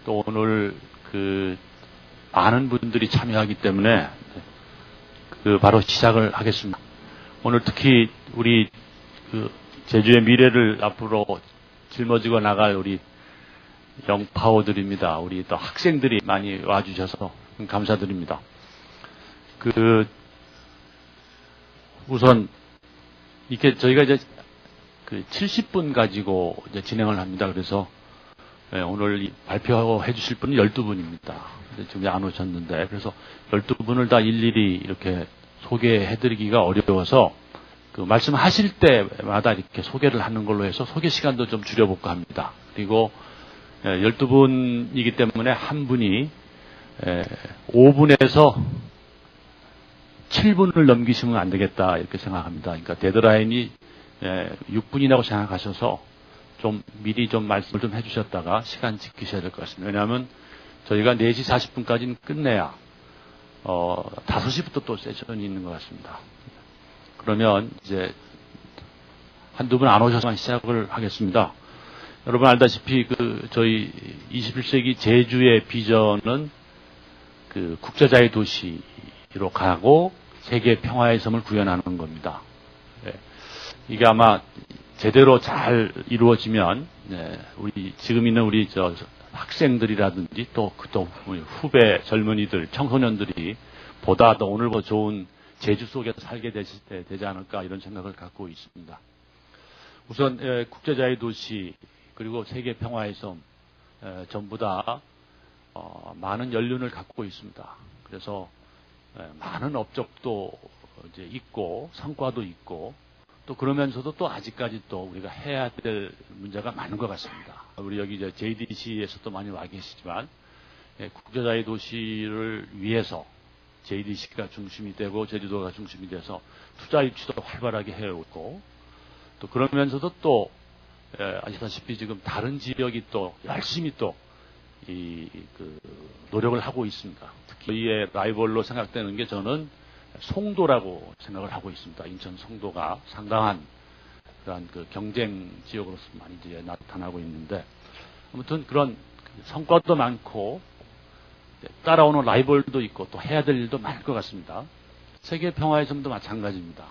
또 오늘 많은 분들이 참여하기 때문에 바로 시작을 하겠습니다. 오늘 특히 우리 제주의 미래를 앞으로 짊어지고 나갈 우리 영파오들입니다. 우리 또 학생들이 많이 와주셔서 감사드립니다. 우선 이렇게 저희가 이제 70분 가지고 이제 진행을 합니다. 그래서 오늘 발표해 주실 분은 12분입니다. 지금 안 오셨는데, 그래서 12분을 다 일일이 이렇게 소개해 드리기가 어려워서 말씀하실 때마다 이렇게 소개를 하는 걸로 해서 소개 시간도 좀 줄여볼까 합니다. 그리고 12분이기 때문에 한 분이 5분에서 7분을 넘기시면 안 되겠다 이렇게 생각합니다. 그러니까 데드라인이 6분이라고 생각하셔서 좀 미리 좀 말씀을 좀 해주셨다가 시간 지키셔야 될 것 같습니다. 왜냐하면 저희가 4시 40분까지는 끝내야 5시부터 또 세션이 있는 것 같습니다. 그러면 이제 한두 분 안 오셔서만 시작을 하겠습니다. 여러분 알다시피 저희 21세기 제주의 비전은 국제자의 도시로 가고 세계 평화의 섬을 구현하는 겁니다. 이게 아마 제대로 잘 이루어지면 우리 지금 있는 우리 학생들이라든지 또 우리 후배 젊은이들, 청소년들이 보다 더 오늘보다 좋은 제주 속에서 살게 되지 않을까 이런 생각을 갖고 있습니다. 우선 국제자의 도시 그리고 세계 평화의 섬 전부 다 많은 연륜을 갖고 있습니다. 그래서 많은 업적도 이제 있고 성과도 있고 또 그러면서도 또 아직까지 또 우리가 해야 될 문제가 많은 것 같습니다. 우리 여기 이제 JDC에서도 많이 와 계시지만 국제자의 도시를 위해서 JDC가 중심이 되고 제주도가 중심이 돼서 투자 유치도 활발하게 해오고 또 그러면서도 또 아시다시피 지금 다른 지역이 또 열심히 또 노력을 하고 있습니다. 특히 저희의 라이벌로 생각되는 게 저는 송도라고 생각을 하고 있습니다. 인천 송도가 상당한 그런 경쟁 지역으로서 많이 이제 나타나고 있는데 아무튼 그런 성과도 많고 따라오는 라이벌도 있고 또 해야 될 일도 많을 것 같습니다. 세계 평화의 섬도 마찬가지입니다.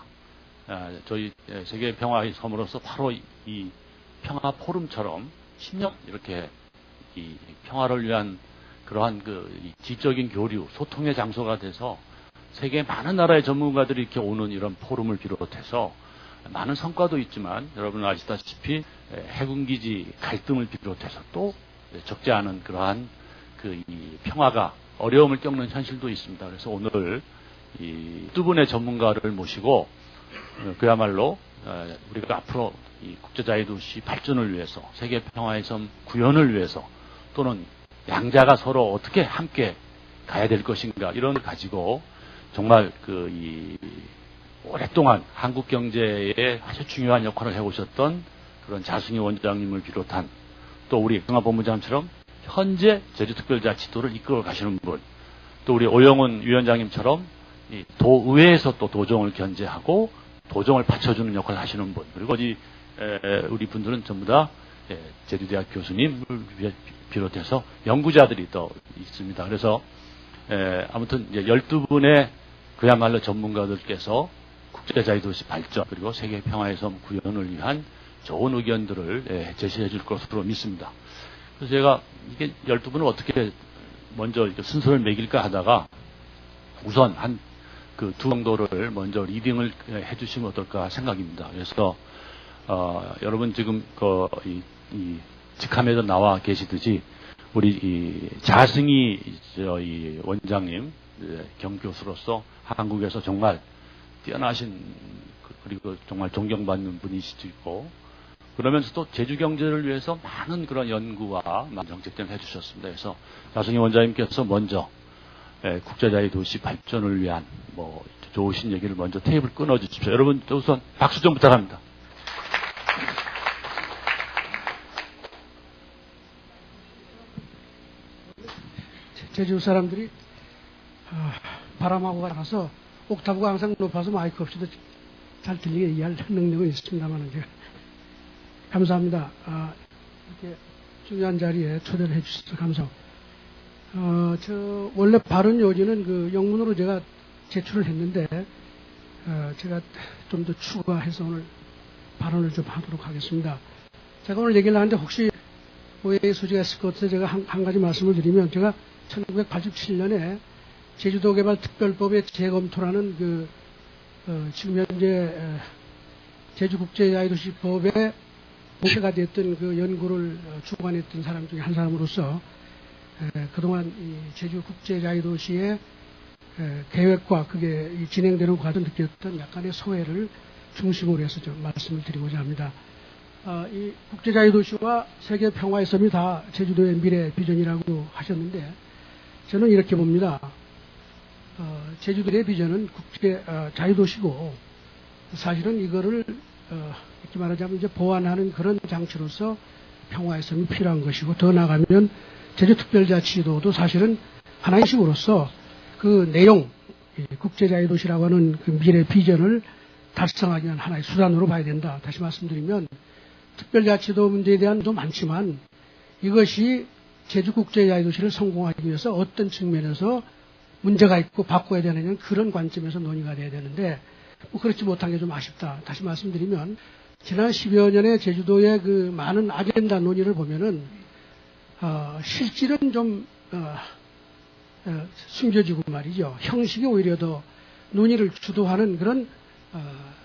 저희 세계 평화의 섬으로서 바로 이 평화 포럼처럼 10년 이렇게 이 평화를 위한 그러한 지적인 교류, 소통의 장소가 돼서 세계 많은 나라의 전문가들이 이렇게 오는 이런 포럼을 비롯해서 많은 성과도 있지만 여러분 아시다시피 해군기지 갈등을 비롯해서 또 적지 않은 그러한 이 평화가 어려움을 겪는 현실도 있습니다. 그래서 오늘 이 두 분의 전문가를 모시고 그야말로 우리가 앞으로 이 국제자의 도시 발전을 위해서 세계 평화의 섬 구현을 위해서 또는 양자가 서로 어떻게 함께 가야 될 것인가 이런 걸 가지고 정말 이 오랫동안 한국 경제에 아주 중요한 역할을 해오셨던 그런 자승희 원장님을 비롯한 또 우리 경화본부장처럼 현재 제주특별자치도를 이끌어 가시는 분, 또 우리 오영훈 위원장님처럼 이 도의회에서 또 도정을 견제하고 도정을 받쳐주는 역할을 하시는 분, 그리고 우리 분들은 전부 다 제주대학 교수님을 비롯해서 연구자들이 또 있습니다. 그래서 아무튼 이제 12분의 그야말로 전문가들께서 국제자의 도시 발전 그리고 세계 평화의 섬 구현을 위한 좋은 의견들을 제시해 줄 것으로 믿습니다. 그래서 제가 이게 12분을 어떻게 먼저 순서를 매길까 하다가 우선 한 두 정도를 먼저 리딩을 해 주시면 어떨까 생각입니다. 그래서 여러분 지금 이 직함에도 나와 계시듯이 우리 이 자승희 이 원장님 경교수로서 한국에서 정말 뛰어나신 그리고 정말 존경받는 분이시고 그러면서도 제주 경제를 위해서 많은 그런 연구와 정책 등을 해주셨습니다. 그래서 자승희 원장님께서 먼저 국제자의 도시 발전을 위한 좋으신 얘기를 먼저 테이블 끊어주십시오. 여러분 우선 박수 좀 부탁합니다. 제주 사람들이 바람하고 가서 옥타브가 항상 높아서 마이크 없이도 잘 들리게 얘기할 능력은 있습니다만 제가 감사합니다. 이렇게 중요한 자리에 초대를 해주셔서 감사합니다. 원래 발언 요지는 그 영문으로 제가 제출을 했는데, 제가 좀 더 추가해서 오늘 발언을 좀 하도록 하겠습니다. 제가 오늘 얘기를 하는데 혹시 오해의 소지가 있을 것 같아서 제가 한 가지 말씀을 드리면, 제가 1987년에 제주도개발특별법의 재검토라는 지금 현재 제주국제자유도시법에 보좌가 됐던 그 연구를 주관했던 사람 중에 한 사람으로서 그동안 이 제주국제자유도시의 계획과 그게 진행되는 과정 느꼈던 약간의 소외를 중심으로 해서 좀 말씀을 드리고자 합니다. 이 국제자유도시와 세계평화의 섬이 다 제주도의 미래 비전이라고 하셨는데, 저는 이렇게 봅니다. 제주도의 비전은 국제자유도시고, 사실은 이거를 이렇게 말하자면 이제 보완하는 그런 장치로서 평화의 섬이 필요한 것이고, 더 나아가면 제주특별자치도도 사실은 하나의 식으로서 그 내용, 국제자유도시라고 하는 그 미래 비전을 달성하기 위한 하나의 수단으로 봐야 된다. 다시 말씀드리면 특별자치도 문제에 대한 도 많지만, 이것이 제주국제자유도시를 성공하기 위해서 어떤 측면에서 문제가 있고 바꿔야 되느냐는 그런 관점에서 논의가 돼야 되는데, 그렇지 못한 게 좀 아쉽다. 다시 말씀드리면 지난 10여 년의 제주도의 그 많은 아젠다 논의를 보면은 실질은 좀 숨겨지고 말이죠. 형식이 오히려 더 논의를 주도하는 그런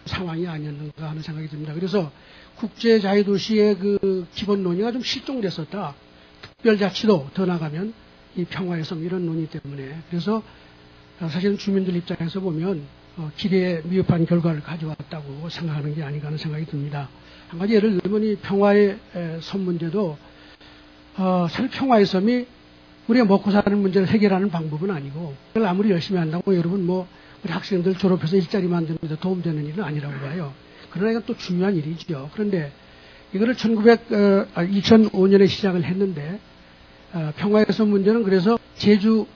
상황이 아니었는가 하는 생각이 듭니다. 그래서 국제자유도시의 그 기본 논의가 좀 실종됐었다. 특별자치도 더 나가면 이 평화의 섬 이런 논의 때문에. 그래서 사실은 주민들 입장에서 보면 기대에 미흡한 결과를 가져왔다고 생각하는 게 아닌가 하는 생각이 듭니다. 한 가지 예를 들면 이 평화의 섬 문제도 사실 평화의 섬이 우리가 먹고 사는 문제를 해결하는 방법은 아니고, 아무리 열심히 한다고 여러분 우리 학생들 졸업해서 일자리 만드는 데 도움되는 일은 아니라고 봐요. 그러나 이건 또 중요한 일이죠. 그런데 이거를 2005년에 시작을 했는데, 평화의 섬 문제는 그래서 제주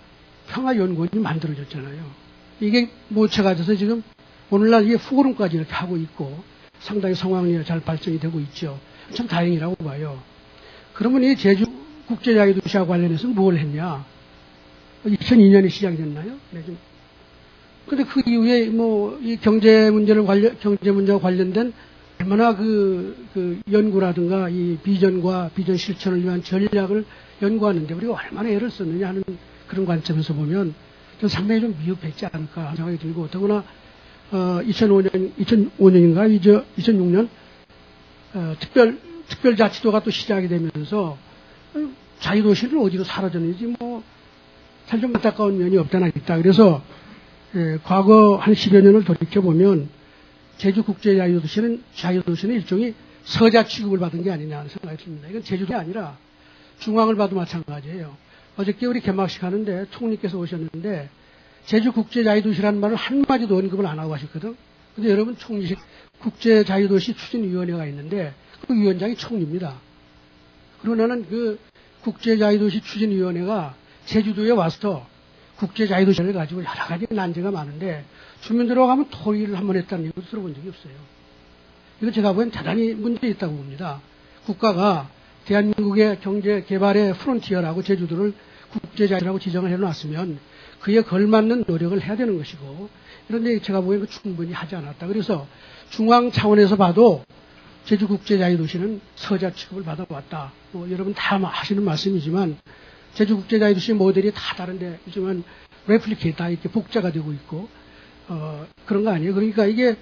평화연구원이 만들어졌잖아요. 이게 모체가 돼서 지금 오늘날 이게 후보론까지 이렇게 하고 있고 상당히 성황리에 잘 발전이 되고 있죠. 참 다행이라고 봐요. 그러면 이 제주 국제자유도시와 관련해서 뭘 했냐? 2002년에 시작이 됐나요? 네, 좀. 근데 그 이후에 이 경제 문제와 관련된 얼마나 그 연구라든가 이 비전과 비전 실천을 위한 전략을 연구하는데 우리가 얼마나 애를 썼느냐 하는 그런 관점에서 보면 좀 상당히 좀 미흡했지 않을까 하는 생각이 들고, 더구나 2005년인가 2006년 특별자치도가 또 시작이 되면서 자유도시는 어디로 사라졌는지 참 좀 안타까운 면이 없잖아 있다. 그래서 과거 한 10여 년을 돌이켜보면 제주국제자유도시는 일종의 서자 취급을 받은 게 아니냐 하는 생각이 듭니다. 이건 제주도가 아니라 중앙을 봐도 마찬가지예요. 어저께 우리 개막식 하는데 총리께서 오셨는데 제주국제자유도시라는 말을 한마디도 언급을 안 하고 하셨거든. 근데 여러분 총리식 국제자유도시 추진위원회가 있는데 그 위원장이 총리입니다. 그러나는 그 국제자유도시 추진위원회가 제주도에 와서 국제자유도시를 가지고 여러 가지 난제가 많은데 주민들하고 가면 토의를 한번 했다는 얘기도 들어본 적이 없어요. 이거 제가 보기엔 대단히 문제 있다고 봅니다. 국가가 대한민국의 경제 개발의 프론티어라고 제주도를 국제자유라고 지정을 해놨으면 그에 걸맞는 노력을 해야 되는 것이고, 그런데 제가 보기엔 충분히 하지 않았다. 그래서 중앙 차원에서 봐도 제주국제자유도시는 서자 취급을 받아왔다. 여러분 다 하시는 말씀이지만 제주국제자유도시 모델이 다 다른데 요즘은 레플리케이트 다 이렇게 복제가 되고 있고 그런 거 아니에요. 그러니까 이게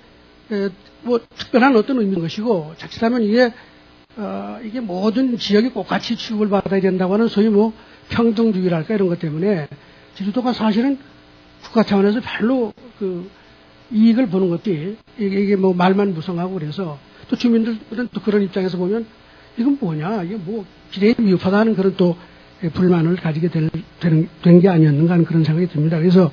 특별한 어떤 의미인 것이고, 자칫하면 이게 모든 지역이 똑같이 취급을 받아야 된다고 하는 소위 평등주의랄까 이런 것 때문에 제주도가 사실은 국가 차원에서 별로 이익을 보는 것들이 이게 말만 무성하고 그래서 또 주민들은 또 그런 입장에서 보면 이건 뭐냐, 이게 기대에 미흡하다는 그런 또 불만을 가지게 된 게 아니었는가 하는 그런 생각이 듭니다. 그래서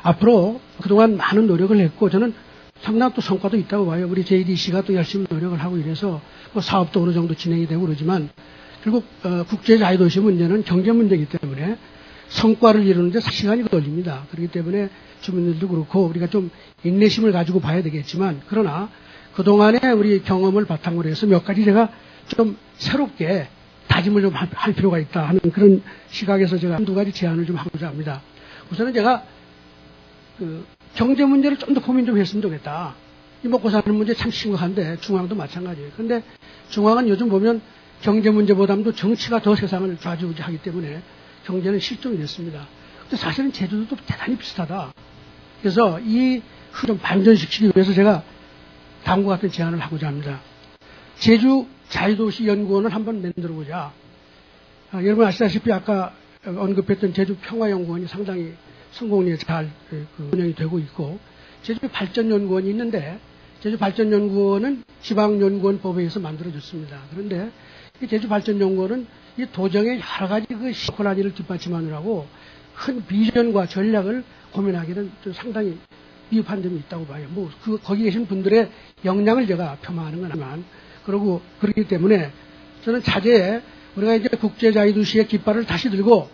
앞으로 그동안 많은 노력을 했고 저는 상당한 또 성과도 있다고 봐요. 우리 JDC가 또 열심히 노력을 하고 이래서 사업도 어느 정도 진행이 되고 그러지만 결국 국제자유도시 문제는 경제 문제이기 때문에 성과를 이루는데 시간이 걸립니다. 그렇기 때문에 주민들도 그렇고 우리가 좀 인내심을 가지고 봐야 되겠지만, 그러나 그동안의 우리 경험을 바탕으로 해서 몇 가지 제가 좀 새롭게 다짐을 좀 할 필요가 있다 하는 그런 시각에서 제가 두 가지 제안을 좀 하고자 합니다. 우선은 제가 경제 문제를 좀 더 고민 좀 했으면 좋겠다. 이 먹고 사는 문제 참 심각한데 중앙도 마찬가지예요. 그런데 중앙은 요즘 보면 경제 문제보다도 정치가 더 세상을 좌지우지하기 때문에 경제는 실종이 됐습니다. 근데 사실은 제주도도 대단히 비슷하다. 그래서 이 흐름 반전시키기 위해서 제가 다음과 같은 제안을 하고자 합니다. 제주 자유도시 연구원을 한번 만들어보자. 여러분 아시다시피 아까 언급했던 제주 평화연구원이 상당히 성공리에 잘 운영이 되고 있고, 제주 발전연구원이 있는데, 제주 발전연구원은 지방연구원법에 의해서 만들어졌습니다. 그런데 이 제주 발전연구원은 이 도정의 여러 가지 시콜라지를 뒷받침하느라고 큰 비전과 전략을 고민하기는 좀 상당히 미흡한 점이 있다고 봐요. 거기 계신 분들의 역량을 제가 폄하하는 건 아니지만, 그렇기 때문에 저는 차제에 우리가 이제 국제자유도시의 깃발을 다시 들고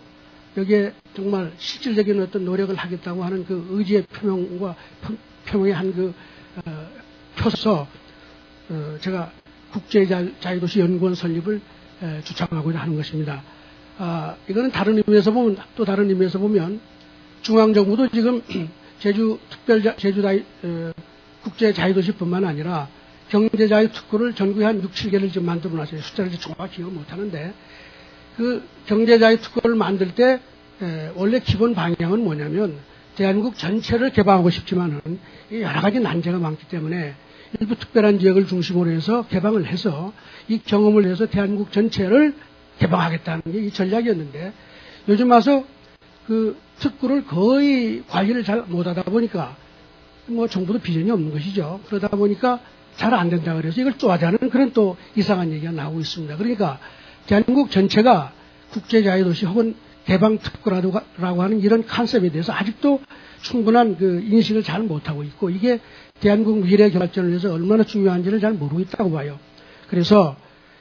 여기에 정말 실질적인 어떤 노력을 하겠다고 하는 그 의지의 표명의 한 표서 제가 국제자유도시 연구원 설립을 주창하고자 하는 것입니다. 이거는 다른 의미에서 보면 중앙정부도 지금 제주 국제자유도시뿐만 아니라 경제자유 특구를 전국에 한 6, 7개를 지금 만들어 놨어요. 숫자를 정확히 기억 못 하는데, 그 경제자유 특구를 만들 때 원래 기본 방향은 뭐냐면 대한민국 전체를 개방하고 싶지만은 여러 가지 난제가 많기 때문에 일부 특별한 지역을 중심으로 해서 개방을 해서 이 경험을 해서 대한민국 전체를 개방하겠다는 게 이 전략이었는데, 요즘 와서 그 특구를 거의 관리를 잘 못하다 보니까 정부도 비전이 없는 것이죠. 그러다 보니까 잘 안 된다 그래서 이걸 쪼아자는 그런 또 이상한 얘기가 나오고 있습니다. 그러니까 대한민국 전체가 국제자유도시 혹은 개방특구라고 하는 이런 컨셉에 대해서 아직도 충분한 그 인식을 잘 못하고 있고, 이게 대한민국 미래 발전을 위해서 얼마나 중요한지를 잘 모르고 있다고 봐요. 그래서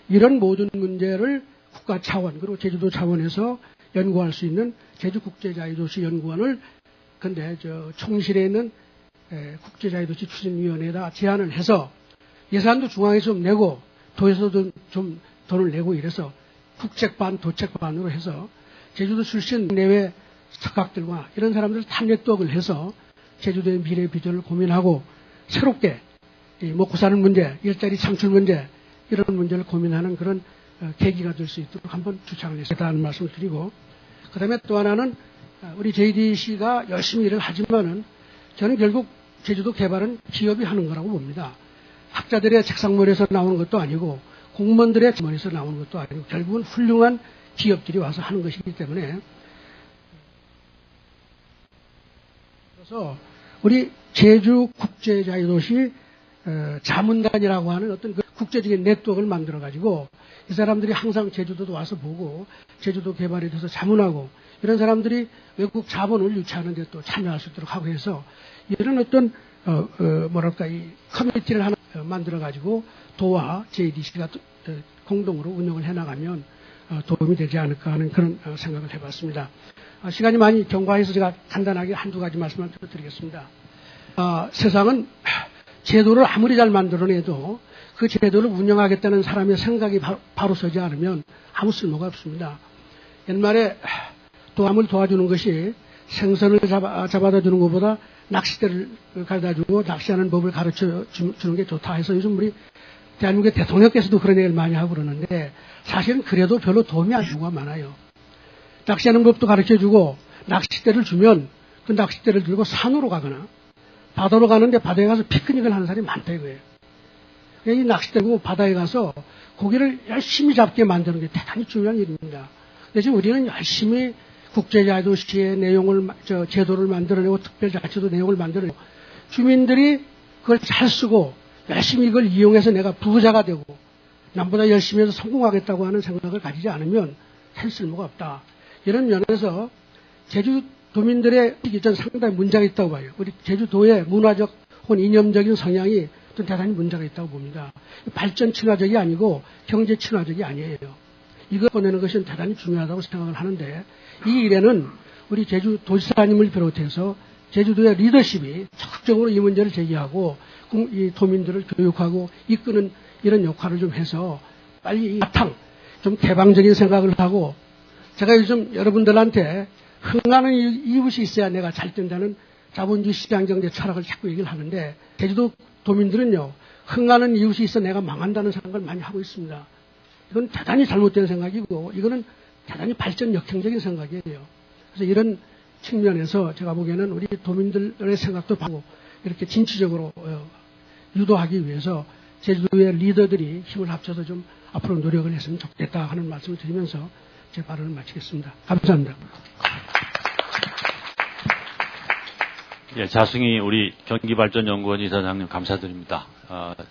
이런 모든 문제를 국가 차원 그리고 제주도 차원에서 연구할 수 있는 제주국제자유도시 연구원을 근데 총실에 있는 국제자유도시 추진위원회에다 제안을 해서 예산도 중앙에서 좀 내고 도에서도 좀 돈을 내고 이래서 국책반, 도책반으로 해서 제주도 출신 내외 석학들과 이런 사람들 탄력독을 해서 제주도의 미래 비전을 고민하고 새롭게 먹고 사는 문제, 일자리 창출 문제 이런 문제를 고민하는 그런 계기가 될 수 있도록 한번 주창을 했다는 말씀을 드리고, 그 다음에 또 하나는 우리 JDC가 열심히 일을 하지만은 저는 결국 제주도 개발은 기업이 하는 거라고 봅니다. 학자들의 책상머리에서 나오는 것도 아니고 공무원들의 머리에서 나오는 것도 아니고 결국은 훌륭한 기업들이 와서 하는 것이기 때문에, 그래서 우리 제주 국제자유도시 자문단이라고 하는 어떤 그 국제적인 네트워크를 만들어 가지고 이 사람들이 항상 제주도도 와서 보고 제주도 개발에 대해서 자문하고 이런 사람들이 외국 자본을 유치하는 데 또 참여할 수 있도록 하고 해서 이런 어떤 이 커뮤니티를 하나 만들어 가지고 도와 JDC가 공동으로 운영을 해나가면 도움이 되지 않을까 하는 그런 생각을 해봤습니다. 시간이 많이 경과해서 제가 간단하게 한두 가지 말씀을 드리겠습니다. 세상은 제도를 아무리 잘 만들어내도 그 제도를 운영하겠다는 사람의 생각이 바로 서지 않으면 아무 쓸모가 없습니다. 옛말에 도암을 도와주는 것이 생선을 잡아다 주는 것보다 낚싯대를 가져다 주고 낚시하는 법을 가르쳐 주는 게 좋다 해서 요즘 우리 대한민국의 대통령께서도 그런 얘기를 많이 하고 그러는데, 사실은 그래도 별로 도움이 안 되는 경우가 많아요. 낚시하는 법도 가르쳐 주고 낚싯대를 주면 그 낚싯대를 들고 산으로 가거나 바다로 가는데 바다에 가서 피크닉을 하는 사람이 많다 이거예요. 이 낚싯대고 바다에 가서 고기를 열심히 잡게 만드는 게 대단히 중요한 일입니다. 그래서 우리는 열심히 국제자유도시의 내용을, 제도를 만들어내고 특별자치도 내용을 만들어내고 주민들이 그걸 잘 쓰고 열심히 이걸 이용해서 내가 부자가 되고 남보다 열심히 해서 성공하겠다고 하는 생각을 가지지 않으면 할 쓸모가 없다. 이런 면에서 제주도민들의 전 상당히 문제가 있다고 봐요. 우리 제주도의 문화적 혹은 이념적인 성향이 좀 대단히 문제가 있다고 봅니다. 발전 친화적이 아니고 경제 친화적이 아니에요. 이걸 보내는 것은 대단히 중요하다고 생각을 하는데, 이 일에는 우리 제주도지사님을 비롯해서 제주도의 리더십이 적극적으로 이 문제를 제기하고 이 도민들을 교육하고 이끄는 이런 역할을 좀 해서 빨리 이 바탕 좀 개방적인 생각을 하고 제가 요즘 여러분들한테 흥하는 이웃이 있어야 내가 잘 된다는 자본주의 시장경제 철학을 자꾸 얘기를 하는데 제주도 도민들은요. 흥하는 이웃이 있어 내가 망한다는 생각을 많이 하고 있습니다. 이건 대단히 잘못된 생각이고 이거는 대단히 발전 역행적인 생각이에요. 그래서 이런 측면에서 제가 보기에는 우리 도민들의 생각도 받고 이렇게 진취적으로 유도하기 위해서 제주도의 리더들이 힘을 합쳐서 좀 앞으로 노력을 했으면 좋겠다 하는 말씀을 드리면서 제 발언을 마치겠습니다. 감사합니다. 예, 자승희 우리 경기발전연구원 이사장님 감사드립니다.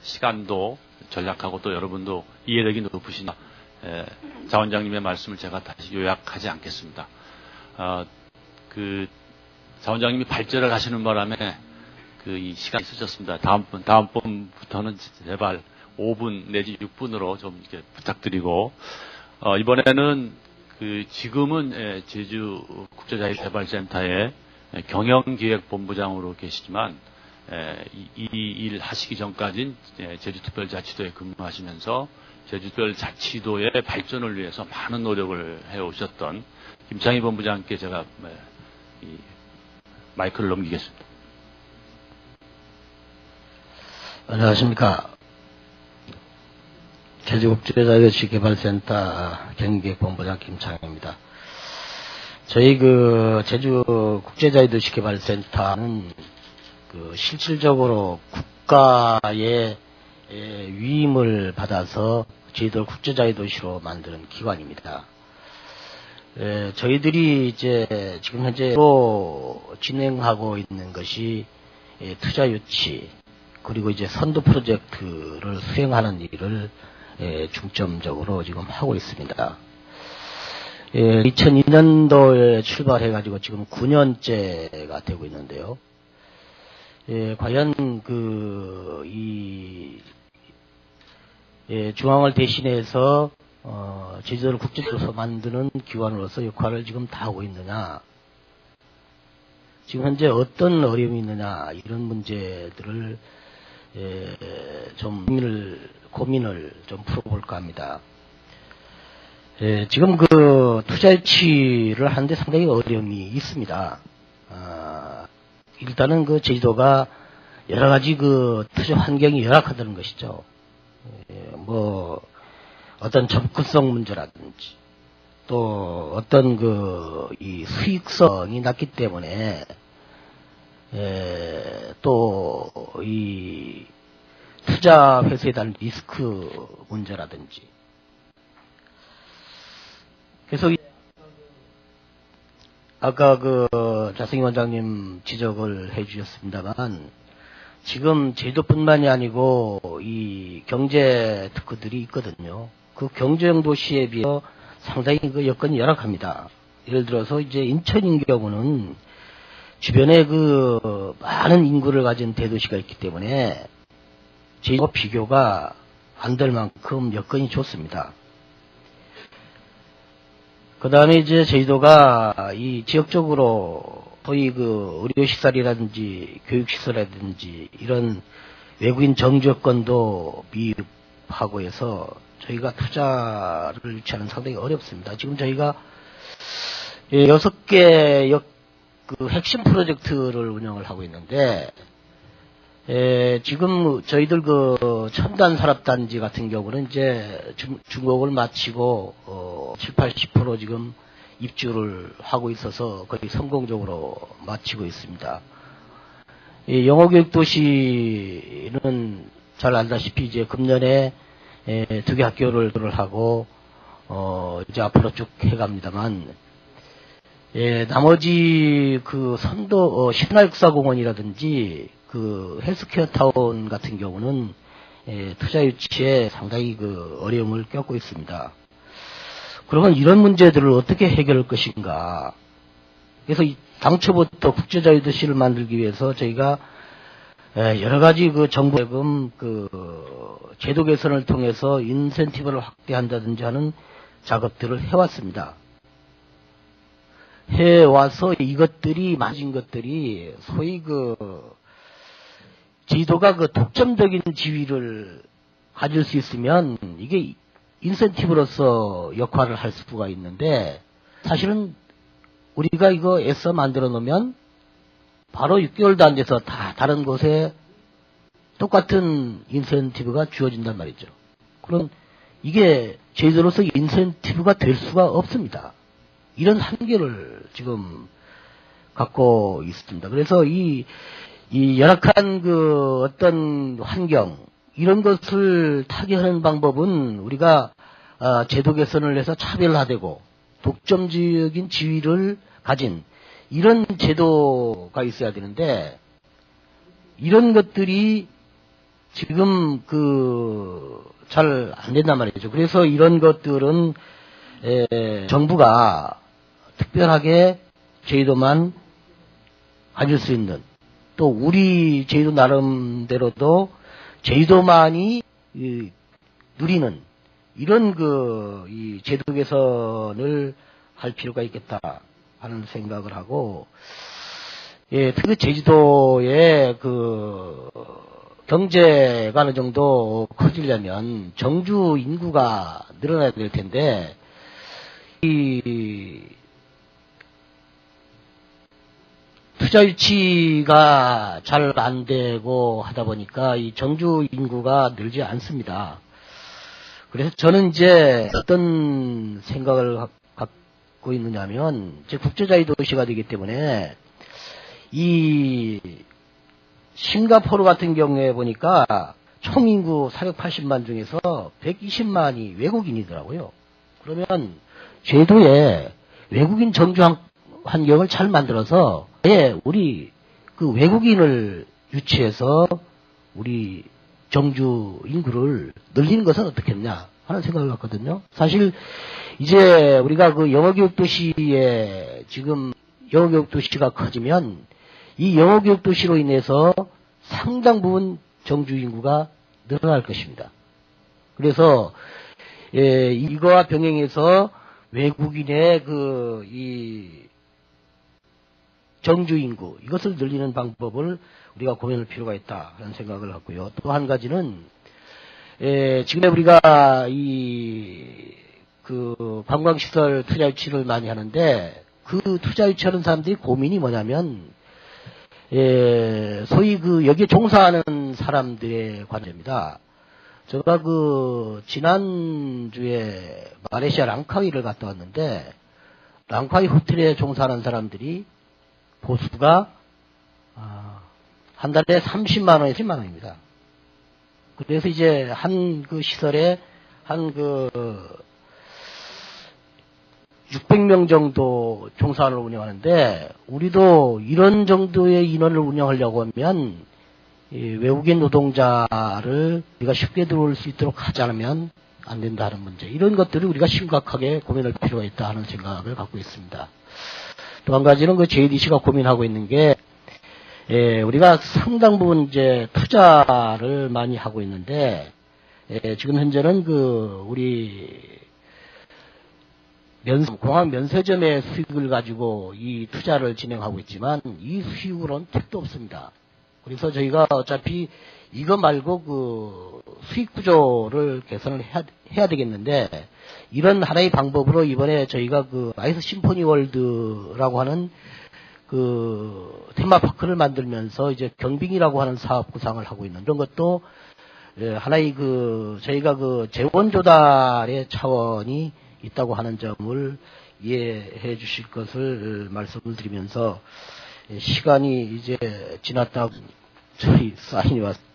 시간도 전략하고 또 여러분도 이해력이 높으신 자 원장님의 말씀을 제가 다시 요약하지 않겠습니다. 자 원장님이 발제를 하시는 바람에 이 시간이 있으셨습니다. 다음번부터는 제발 5분 내지 6분으로 좀 이렇게 부탁드리고, 이번에는 지금은 제주 국제자유개발센터의 경영기획본부장으로 계시지만, 이 일 하시기 전까지는 제주특별자치도에 근무하시면서 제주특별자치도의 발전을 위해서 많은 노력을 해오셨던 김창희 본부장께 제가 이 마이크를 넘기겠습니다. 안녕하십니까. 제주국제자유도시개발센터 경기기획본부장 김창희입니다. 저희 제주국제자유도시개발센터는 실질적으로 국가의 위임을 받아서 제주도를 국제자유도시로 만드는 기관입니다. 저희들이 이제 지금 현재로 진행하고 있는 것이 투자 유치, 그리고 이제 선도 프로젝트를 수행하는 일을 중점적으로 지금 하고 있습니다. 2002년도에 출발해가지고 지금 9년째가 되고 있는데요. 과연 중앙을 대신해서 제주도를 국제적으로 만드는 기관으로서 역할을 지금 다 하고 있느냐, 지금 현재 어떤 어려움이 있느냐, 이런 문제들을 좀 고민을 좀 풀어볼까 합니다. 지금 투자 유치를 하는데 상당히 어려움이 있습니다. 일단은 제주도가 여러 가지 투자 환경이 열악하다는 것이죠. 어떤 접근성 문제라든지, 또 어떤 이 수익성이 낮기 때문에, 또 이 투자 회수에 대한 리스크 문제라든지. 그래서 아까 자승희 원장님 지적을 해 주셨습니다만, 지금 제주도뿐만이 아니고 이 경제 특구들이 있거든요. 그 경제형 도시에 비해서 상당히 여건이 열악합니다. 예를 들어서 이제 인천인 경우는 주변에 많은 인구를 가진 대도시가 있기 때문에 제주도와 비교가 안 될 만큼 여건이 좋습니다. 그 다음에 이제 제주도가 이 지역적으로 소위 의료시설이라든지 교육시설이라든지 이런 외국인 정주여건도 미흡하고 해서 저희가 투자를 유치하는 상당히 어렵습니다. 지금 저희가 6개 핵심 프로젝트를 운영을 하고 있는데, 지금 저희들 첨단 산업단지 같은 경우는 이제 준공을 마치고 70-80% 지금 입주를 하고 있어서 거의 성공적으로 마치고 있습니다. 이 영어교육도시는 잘 알다시피 이제 금년에 2개 학교를 하고 이제 앞으로 쭉 해갑니다만, 나머지 선도 신화육사공원이라든지 헬스케어 타운 같은 경우는 투자 유치에 상당히 어려움을 겪고 있습니다. 그러면 이런 문제들을 어떻게 해결할 것인가? 그래서 당초부터 국제자유도시를 만들기 위해서 저희가 여러 가지 정부예금 제도 개선을 통해서 인센티브를 확대한다든지 하는 작업들을 해왔습니다. 해와서 이것들이 맞은 것들이 소위 제주도가 독점적인 지위를 가질 수 있으면 이게 인센티브로서 역할을 할 수가 있는데 사실은 우리가 이거 애써 만들어 놓으면 바로 6개월도 안 돼서 다 다른 곳에 똑같은 인센티브가 주어진단 말이죠. 그럼 이게 제도로서 인센티브가 될 수가 없습니다. 이런 한계를 지금 갖고 있습니다. 그래서 이 열악한 그 어떤 환경, 이런 것을 타개하는 방법은 우리가 제도 개선을 해서 차별화되고 독점적인 지위를 가진 이런 제도가 있어야 되는데, 이런 것들이 지금 잘 안 된단 말이죠. 그래서 이런 것들은 정부가 특별하게 제도만 가질 수 있는, 또 우리 제도 나름대로도 제도만이 누리는 이런 이 제도 개선을 할 필요가 있겠다 하는 생각을 하고, 특히 제주도의 경제가 어느 정도 커지려면 정주 인구가 늘어나야 될 텐데, 이 투자 유치가 잘 안 되고 하다 보니까 이 정주 인구가 늘지 않습니다. 그래서 저는 이제 어떤 생각을 갖고 있느냐면, 이제 국제자유 도시가 되기 때문에 이 싱가포르 같은 경우에 보니까 총 인구 480만 중에서 120만이 외국인이더라고요. 그러면 제도에 외국인 정주 환경을 잘 만들어서 우리 외국인을 유치해서 우리 정주 인구를 늘리는 것은 어떻겠냐 하는 생각을 갖거든요. 사실 이제 우리가 영어교육 도시에 지금 영어교육 도시가 커지면 이 영어교육 도시로 인해서 상당 부분 정주 인구가 늘어날 것입니다. 그래서 이거와 병행해서 외국인의 이 정주 인구, 이것을 늘리는 방법을 우리가 고민할 필요가 있다 하는 생각을 갖고요. 또 한 가지는 지금 우리가 관광시설 투자 유치를 많이 하는데, 그 투자 유치하는 사람들이 고민이 뭐냐면 소위 여기에 종사하는 사람들의 관점입니다. 제가 지난주에 말레이시아 랑카위를 갔다 왔는데, 랑카위 호텔에 종사하는 사람들이 보수가 한 달에 30만 원에서 10만 원입니다. 그래서 이제 한 시설에 600명 정도 종사를 운영하는데, 우리도 이런 정도의 인원을 운영하려고 하면 외국인 노동자를 우리가 쉽게 들어올 수 있도록 하지 않으면 안 된다는 문제, 이런 것들을 우리가 심각하게 고민할 필요가 있다 하는 생각을 갖고 있습니다. 또 한 가지는 JDC가 고민하고 있는 게, 우리가 상당 부분 이제 투자를 많이 하고 있는데, 지금 현재는 우리 공항 면세점의 수익을 가지고 이 투자를 진행하고 있지만, 이 수익으로는 택도 없습니다. 그래서 저희가 어차피 이거 말고 수익 구조를 개선을 해야 되겠는데, 이런 하나의 방법으로 이번에 저희가 아이스 심포니 월드라고 하는 테마파크를 만들면서 이제 경빙이라고 하는 사업 구상을 하고 있는, 이런 것도 하나의 저희가 재원 조달의 차원이 있다고 하는 점을 이해해 주실 것을 말씀을 드리면서, 시간이 이제 지났다고 저희 사인이 왔습니다.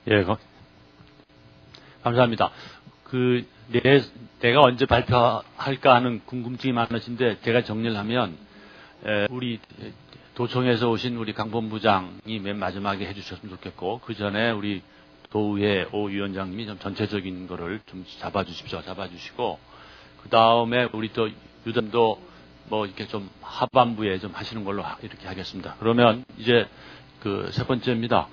예, 감사합니다. 내가 언제 발표할까 하는 궁금증이 많으신데, 제가 정리를 하면, 우리 도청에서 오신 우리 강본부장이 맨 마지막에 해주셨으면 좋겠고, 그 전에 우리 도의회 오 위원장님이 좀 전체적인 거를 좀 잡아주시고, 그 다음에 우리 또 유담도 이렇게 좀 하반부에 좀 하시는 걸로 이렇게 하겠습니다. 그러면 이제 세 번째입니다.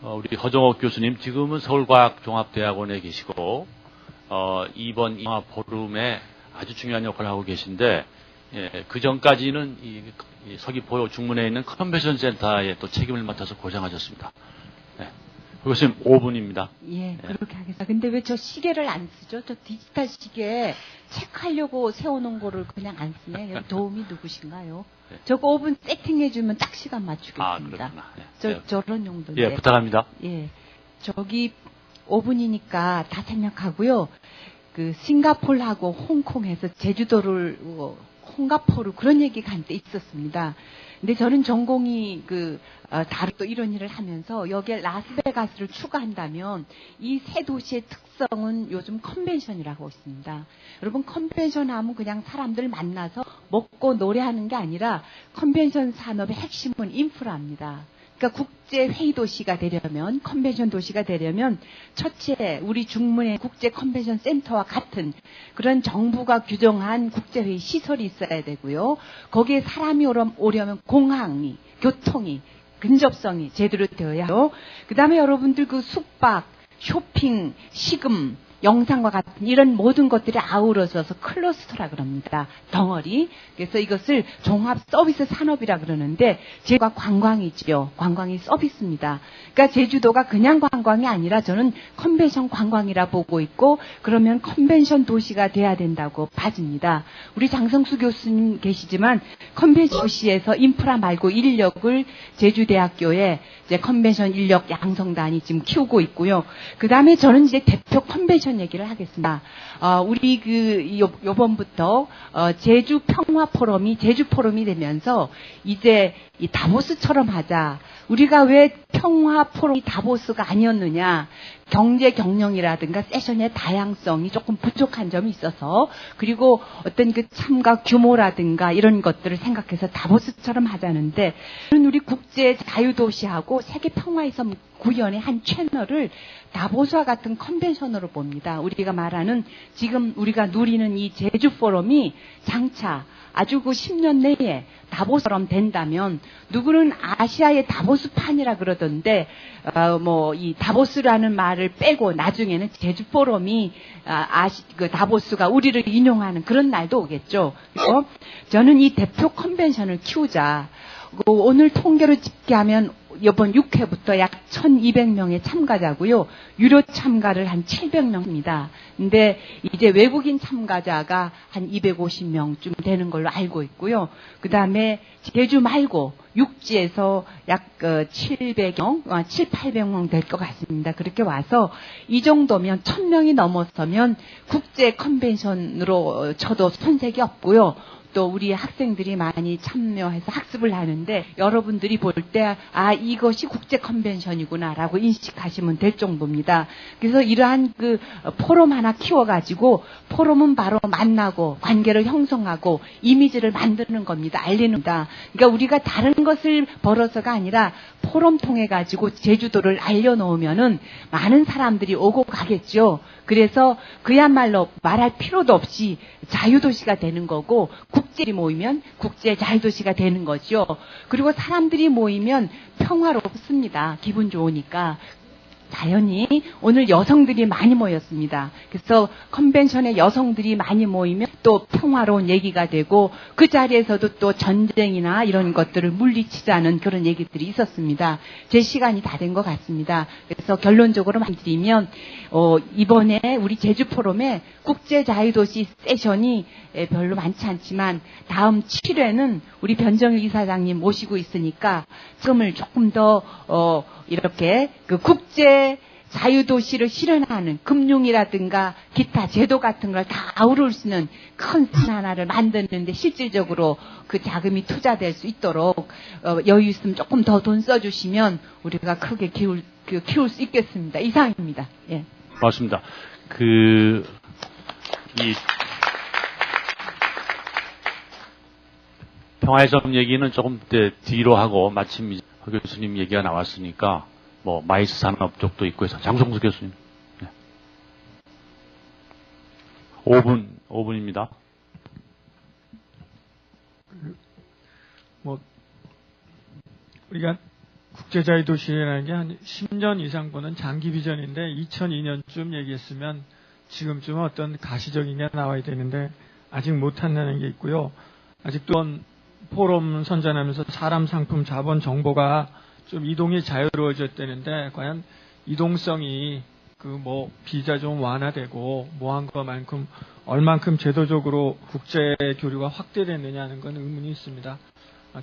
우리 허정옥 교수님, 지금은 서울과학종합대학원에 계시고, 이번 이 포럼에 아주 중요한 역할을 하고 계신데, 그 전까지는 이 서귀포 중문에 있는 컨벤션 센터에 또 책임을 맡아서 고생하셨습니다. 네. 그것이 5분입니다. 예, 그렇게 하겠습니다. 근데 왜 저 시계를 안 쓰죠? 저 디지털 시계 체크하려고 세워놓은 거를 그냥 안 쓰네. 여기 도움이 누구신가요? 네. 저거 5분 세팅해주면 딱 시간 맞추겠습니다. 아, 그렇구나. 예. 저런 용도인데. 예, 부탁합니다. 예, 저기 5분이니까 다 생략하고요. 그 싱가폴하고 홍콩에서 제주도를 홍가포르 그런 얘기가 한때 있었습니다. 근데 저는 전공이 다른 또 이런 일을 하면서 여기에 라스베가스를 추가한다면 이 세 도시의 특성은 요즘 컨벤션이라고 있습니다. 여러분 컨벤션 하면 그냥 사람들 만나서 먹고 노래하는 게 아니라 컨벤션 산업의 핵심은 인프라입니다. 그러니까 국제 회의 도시가 되려면 컨벤션 도시가 되려면 첫째 우리 중문의 국제 컨벤션 센터와 같은 그런 정부가 규정한 국제 회의 시설이 있어야 되고요. 거기에 사람이 오려면 공항이 교통이 근접성이 제대로 되어야 하고 그다음에 여러분들 그 숙박, 쇼핑, 식음 영상과 같은 이런 모든 것들이 아우러져서 클러스터라 그럽니다. 덩어리. 그래서 이것을 종합 서비스 산업이라 그러는데 제가 관광이죠. 관광이 서비스입니다. 그러니까 제주도가 그냥 관광이 아니라 저는 컨벤션 관광이라 보고 있고 그러면 컨벤션 도시가 돼야 된다고 봐집니다. 우리 장성수 교수님 계시지만 컨벤션 도시에서 인프라 말고 인력을 제주대학교에 이제 컨벤션 인력 양성단이 지금 키우고 있고요. 그 다음에 저는 이제 대표 컨벤션 얘기를 하겠습니다. 우리 요번부터 제주 평화 포럼이 제주 포럼이 되면서 이제 이 다보스처럼 하자. 우리가 왜 평화 포럼이 다보스가 아니었느냐. 경제 경영이라든가 세션의 다양성이 조금 부족한 점이 있어서 그리고 어떤 그 참가 규모라든가 이런 것들을 생각해서 다보스처럼 하자는데 우리 국제 자유도시하고 세계 평화의섬 구현의 한 채널을 다보스와 같은 컨벤션으로 봅니다. 우리가 말하는 지금 우리가 누리는 이 제주 포럼이 장차 아주 그 10년 내에 다보스처럼 된다면 누구는 아시아의 다보스판이라 그러던데 이 다보스라는 말을 빼고 나중에는 제주 포럼이 그 다보스가 우리를 인용하는 그런 날도 오겠죠. 그래서 저는 이 대표 컨벤션을 키우자. 오늘 통계로 집계하면 이번 6회부터 약 1200명의 참가자고요. 유료 참가를 한 700명입니다. 근데 이제 외국인 참가자가 한 250명쯤 되는 걸로 알고 있고요. 그 다음에 제주 말고 육지에서 약 700명, 800명 될 것 같습니다. 그렇게 와서 이 정도면 1000명이 넘었으면 국제 컨벤션으로 쳐도 손색이 없고요. 또 우리 학생들이 많이 참여해서 학습을 하는데 여러분들이 볼 때 이것이 국제 컨벤션이구나라고 인식하시면 될 정도입니다. 그래서 이러한 그 포럼 하나 키워가지고 포럼은 바로 만나고 관계를 형성하고 이미지를 만드는 겁니다. 알리는 겁니다. 그러니까 우리가 다른 것을 벌어서가 아니라 포럼 통해 가지고 제주도를 알려놓으면은 많은 사람들이 오고 가겠죠. 그래서 그야말로 말할 필요도 없이 자유도시가 되는 거고 국제들이 모이면 국제 자유도시가 되는 거죠. 그리고 사람들이 모이면 평화롭습니다. 기분 좋으니까. 자연히 오늘 여성들이 많이 모였습니다. 그래서 컨벤션에 여성들이 많이 모이면 또 평화로운 얘기가 되고 그 자리에서도 또 전쟁이나 이런 것들을 물리치자는 그런 얘기들이 있었습니다. 제 시간이 다 된 것 같습니다. 그래서 결론적으로 말드리면 이번에 우리 제주 포럼에 국제자유도시 세션이 별로 많지 않지만 다음 7회는 우리 변정일 이사장님 모시고 있으니까 지금을 조금 더 이렇게 그 국제 자유도시를 실현하는 금융이라든가 기타 제도 같은 걸 다 아우를 수 있는 큰 산 하나를 만드는데 실질적으로 그 자금이 투자될 수 있도록 여유 있으면 조금 더 돈 써주시면 우리가 크게 키울 수 있겠습니다. 이상입니다. 예. 고맙습니다. 평화의 섬 얘기는 조금 뒤로 하고 마침 박 교수님 얘기가 나왔으니까 마이스 산업 쪽도 있고 해서 장성수 교수님. 네. 5분입니다. 우리가 국제자유도시라는 게 한 10년 이상 보는 장기 비전인데 2002년쯤 얘기했으면 지금쯤 어떤 가시적인 게 나와야 되는데 아직 못한다는 게 있고요. 아직도 포럼 선전하면서 사람, 상품, 자본, 정보가 좀 이동이 자유로워졌다는데 과연 이동성이 비자 좀 완화되고 뭐한 것만큼 얼만큼 제도적으로 국제 교류가 확대됐느냐는 건 의문이 있습니다.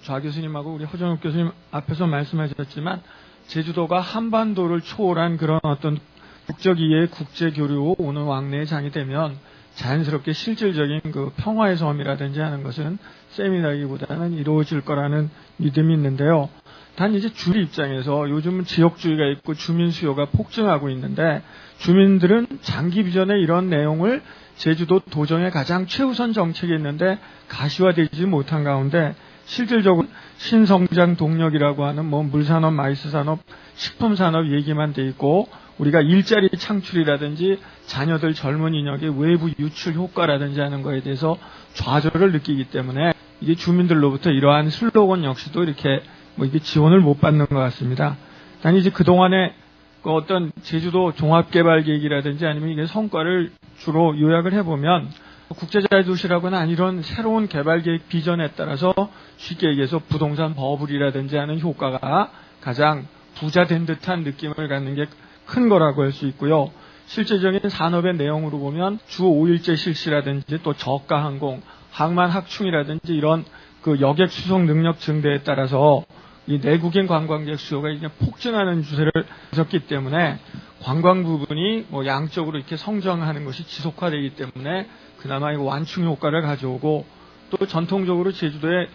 좌 교수님하고 우리 허정욱 교수님 앞에서 말씀하셨지만 제주도가 한반도를 초월한 그런 어떤 국적 이해의 국제 교류 오는 왕래의 장이 되면 자연스럽게 실질적인 그 평화의 섬이라든지 하는 것은 셈이라기보다는 이루어질 거라는 믿음이 있는데요. 단 이제 주민 입장에서 요즘은 지역주의가 있고 주민 수요가 폭증하고 있는데 주민들은 장기 비전의 이런 내용을 제주도 도정의 가장 최우선 정책이었는데 가시화되지 못한 가운데 실질적으로 신성장 동력이라고 하는 물산업, 마이스산업, 식품산업 얘기만 돼 있고 우리가 일자리 창출이라든지 자녀들 젊은 인력의 외부 유출 효과라든지 하는 거에 대해서 좌절을 느끼기 때문에 이게 주민들로부터 이러한 슬로건 역시도 이렇게 이게 지원을 못 받는 것 같습니다. 단 이제 그동안에 어떤 제주도 종합개발계획이라든지 아니면 이게 성과를 주로 요약을 해보면 국제자유도시라고는 아닌 이런 새로운 개발계획 비전에 따라서 쉽게 얘기해서 부동산 버블이라든지 하는 효과가 가장 부자된 듯한 느낌을 갖는 게 큰 거라고 할 수 있고요. 실제적인 산업의 내용으로 보면 주 5일제 실시라든지 또 저가 항공, 항만 확충이라든지 이런 그 여객 수송 능력 증대에 따라서 이 내국인 관광객 수요가 이제 폭증하는 추세를 졌기 때문에 관광 부분이 양적으로 이렇게 성장하는 것이 지속화되기 때문에 그나마 이거 완충 효과를 가져오고 또 전통적으로 제주도의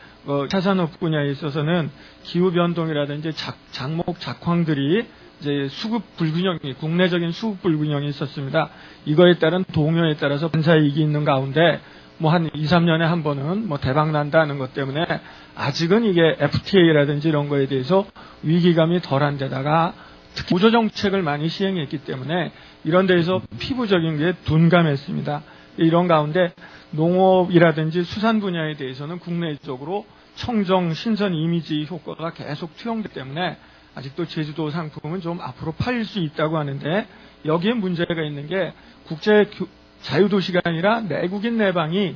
차산업 분야에 있어서는 기후 변동이라든지 작목, 작황들이 이제 수급 불균형이 국내적인 수급 불균형이 있었습니다. 이거에 따른 동요에 따라서 반사이익이 있는 가운데 한 2, 3년에 한 번은 대박 난다는 것 때문에 아직은 이게 FTA라든지 이런 거에 대해서 위기감이 덜한 데다가 특히 보조 정책을 많이 시행했기 때문에 이런 데에서 피부적인 게 둔감했습니다. 이런 가운데 농업이라든지 수산 분야에 대해서는 국내적으로 청정, 신선 이미지 효과가 계속 투영되기 때문에 아직도 제주도 상품은 좀 앞으로 팔릴 수 있다고 하는데 여기에 문제가 있는 게 국제 자유도시가 아니라 내국인 내방이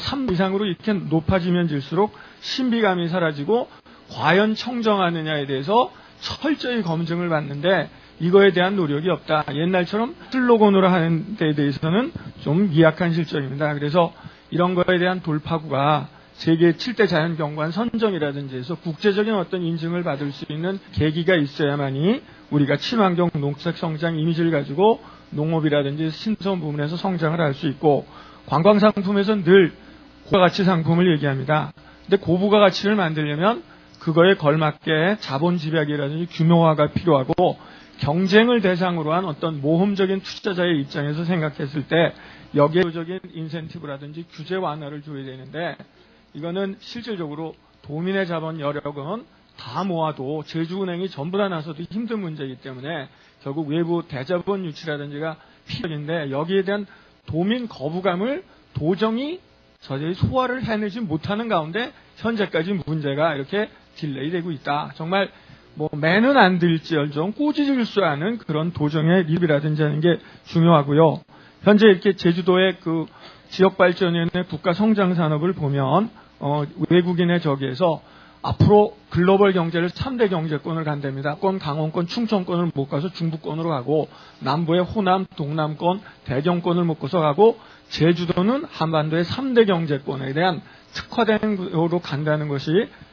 3 이상으로 이렇게 높아지면 질수록 신비감이 사라지고 과연 청정하느냐에 대해서 철저히 검증을 받는데 이거에 대한 노력이 없다. 옛날처럼 슬로건으로 하는 데에 대해서는 좀 미약한 실정입니다. 그래서 이런 거에 대한 돌파구가 세계 7대 자연경관 선정이라든지 해서 국제적인 어떤 인증을 받을 수 있는 계기가 있어야만이 우리가 친환경 농책 성장 이미지를 가지고 농업이라든지 신선 부분에서 성장을 할 수 있고 관광상품에서는 늘 고부가가치 상품을 얘기합니다. 근데 고부가가치를 만들려면 그거에 걸맞게 자본 집약이라든지 규모화가 필요하고 경쟁을 대상으로 한 어떤 모험적인 투자자의 입장에서 생각했을 때 여기에적인 인센티브라든지 규제 완화를 줘야 되는데 이거는 실질적으로 도민의 자본 여력은 다 모아도 제주은행이 전부 다 나서도 힘든 문제이기 때문에 결국 외부 대자본 유치라든지가 필요한데 여기에 대한 도민 거부감을 도정이 저저히 소화를 해내지 못하는 가운데 현재까지 문제가 이렇게 딜레이되고 있다. 정말 매는 안 들지언정 꾸짖을 수 않은 그런 도정의 리뷰라든지 하는 게 중요하고요. 현재 이렇게 제주도의 그 지역발전위원회 국가성장산업을 보면 외국인의 저기에서 앞으로 글로벌 경제를 3대 경제권을 간답니다. 강원권, 충청권을 못 가서 중부권으로 가고 남부의 호남, 동남권, 대경권을 묶어서 가고 제주도는 한반도의 3대 경제권에 대한 특화된 구조로 간다는 것이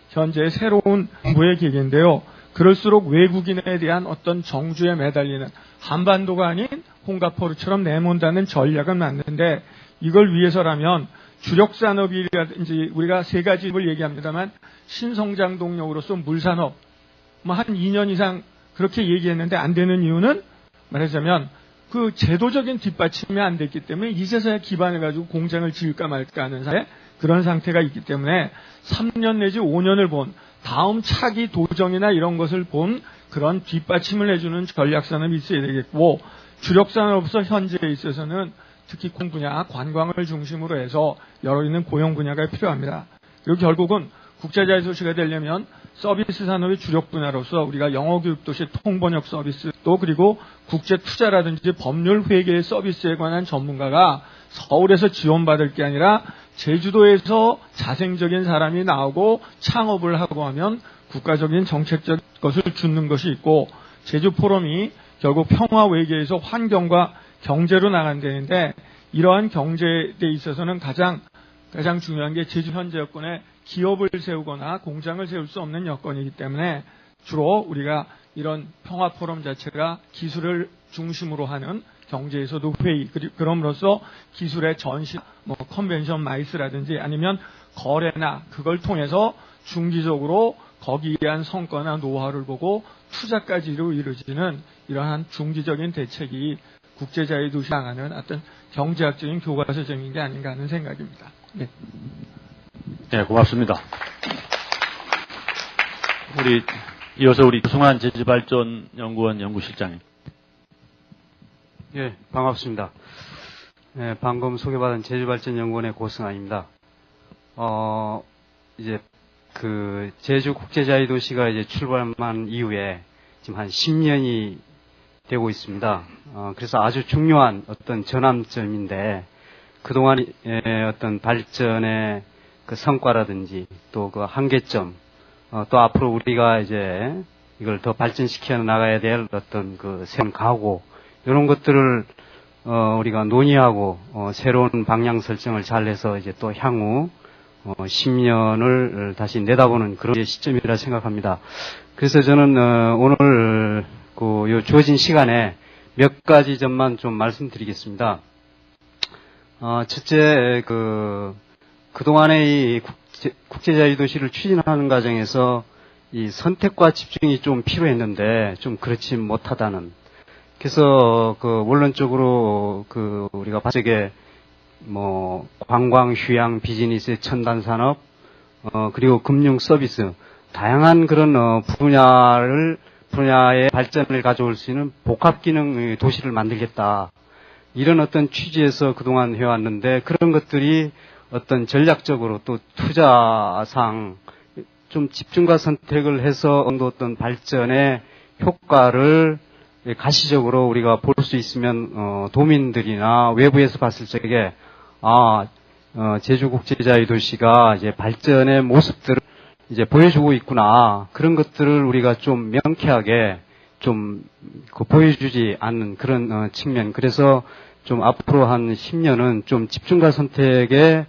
현재의 새로운 정부의 계획인데요. 그럴수록 외국인에 대한 어떤 정주에 매달리는 한반도가 아닌 홍가포르처럼 내몬다는 전략은 맞는데 이걸 위해서라면 주력산업이라든지 우리가 세 가지를 얘기합니다만 신성장 동력으로서 물산업 한 2년 이상 그렇게 얘기했는데 안 되는 이유는 말하자면 그 제도적인 뒷받침이 안 됐기 때문에 이제서야 기반을 가지고 공장을 지을까 말까 하는 그런 상태가 있기 때문에 3년 내지 5년을 본 다음 차기 도정이나 이런 것을 본 그런 뒷받침을 해주는 전략산업이 있어야 되겠고 주력산업으로서 현재에 있어서는 특히 공 분야, 관광을 중심으로 해서 여러 있는 고용 분야가 필요합니다. 그리고 결국은 국제자유도시가 되려면 서비스 산업의 주력 분야로서 우리가 영어교육도시 통번역 서비스 또 그리고 국제투자라든지 법률 회계 서비스에 관한 전문가가 서울에서 지원받을 게 아니라 제주도에서 자생적인 사람이 나오고 창업을 하고 하면 국가적인 정책적 것을 주는 것이 있고 제주 포럼이 결국 평화 외교에서 환경과 경제로 나간다는데 이러한 경제에 있어서는 가장 중요한 게 제주 현재 여건에 기업을 세우거나 공장을 세울 수 없는 여건이기 때문에 주로 우리가 이런 평화 포럼 자체가 기술을 중심으로 하는 경제에서도 회의, 그럼으로써 기술의 전시, 컨벤션 마이스라든지 아니면 거래나 그걸 통해서 중기적으로 거기에 대한 성과나 노하우를 보고 투자까지로 이루어지는 이러한 중기적인 대책이 국제자유도시 나가는 어떤 경제학적인 교과서적인 게 아닌가 하는 생각입니다. 네. 네, 고맙습니다. 이어서 우리 조승환 제주발전연구원 연구실장님. 예, 반갑습니다. 예, 방금 소개받은 제주발전연구원의 고승환입니다. 이제 제주 국제자유도시가 이제 출범한 이후에 지금 한 10년이 되고 있습니다. 그래서 아주 중요한 어떤 전환점인데 그동안의 어떤 발전의 그 성과라든지 또 그 한계점, 또 앞으로 우리가 이제 이걸 더 발전시켜 나가야 될 어떤 그 새로운 각오, 이런 것들을 우리가 논의하고 새로운 방향 설정을 잘 해서 이제 또 향후 10년을 다시 내다보는 그런 시점이라 생각합니다. 그래서 저는 오늘 요 주어진 시간에 몇 가지 점만 좀 말씀드리겠습니다. 첫째, 그동안의 이 국제자유도시를 추진하는 과정에서 이 선택과 집중이 좀 필요했는데 좀 그렇지 못하다는. 그래서 원론적으로 우리가 봤을 관광, 휴양, 비즈니스, 첨단 산업, 그리고 금융 서비스, 다양한 그런 분야의 발전을 가져올 수 있는 복합 기능 도시를 만들겠다. 이런 어떤 취지에서 그동안 해왔는데 그런 것들이 어떤 전략적으로 또 투자상 좀 집중과 선택을 해서 어떤 발전의 효과를 가시적으로 우리가 볼 수 있으면 도민들이나 외부에서 봤을 적에 제주국제자유도시가 이제 발전의 모습들을 이제 보여주고 있구나. 그런 것들을 우리가 좀 명쾌하게 좀 보여주지 않는 그런 측면. 그래서 좀 앞으로 한 10년은 좀 집중과 선택에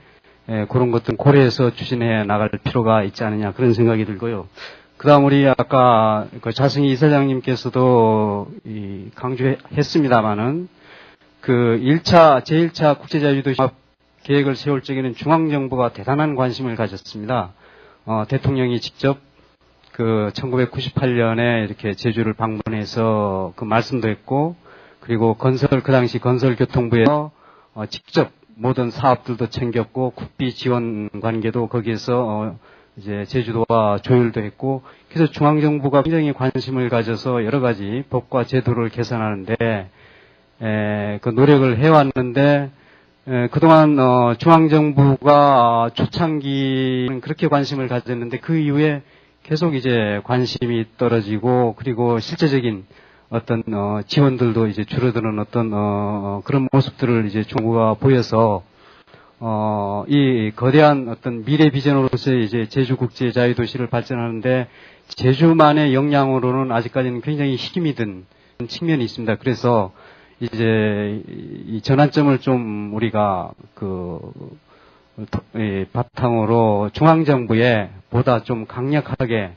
그런 것들 고려해서 추진해 나갈 필요가 있지 않느냐 그런 생각이 들고요. 그다음 우리 아까 자승희 이사장님께서도 강조했습니다마는 제1차 국제자유도시 계획을 세울 적에는 중앙정부가 대단한 관심을 가졌습니다. 대통령이 직접 1998년에 이렇게 제주를 방문해서 말씀도 했고, 그리고 그 당시 건설교통부에서 직접 모든 사업들도 챙겼고, 국비 지원 관계도 거기에서 이제 제주도와 조율도 했고, 그래서 중앙정부가 굉장히 관심을 가져서 여러 가지 법과 제도를 개선하는데, 노력을 해왔는데, 그동안 중앙정부가 초창기는 그렇게 관심을 가졌는데 그 이후에 계속 이제 관심이 떨어지고, 그리고 실제적인 어떤 지원들도 이제 줄어드는 어떤 그런 모습들을 이제 정부가 보여서 이 거대한 어떤 미래 비전으로서 이제 제주 국제 자유도시를 발전하는데 제주만의 역량으로는 아직까지는 굉장히 힘이 든 측면이 있습니다. 그래서 이제 이 전환점을 좀 우리가 바탕으로 중앙정부에 보다 좀 강력하게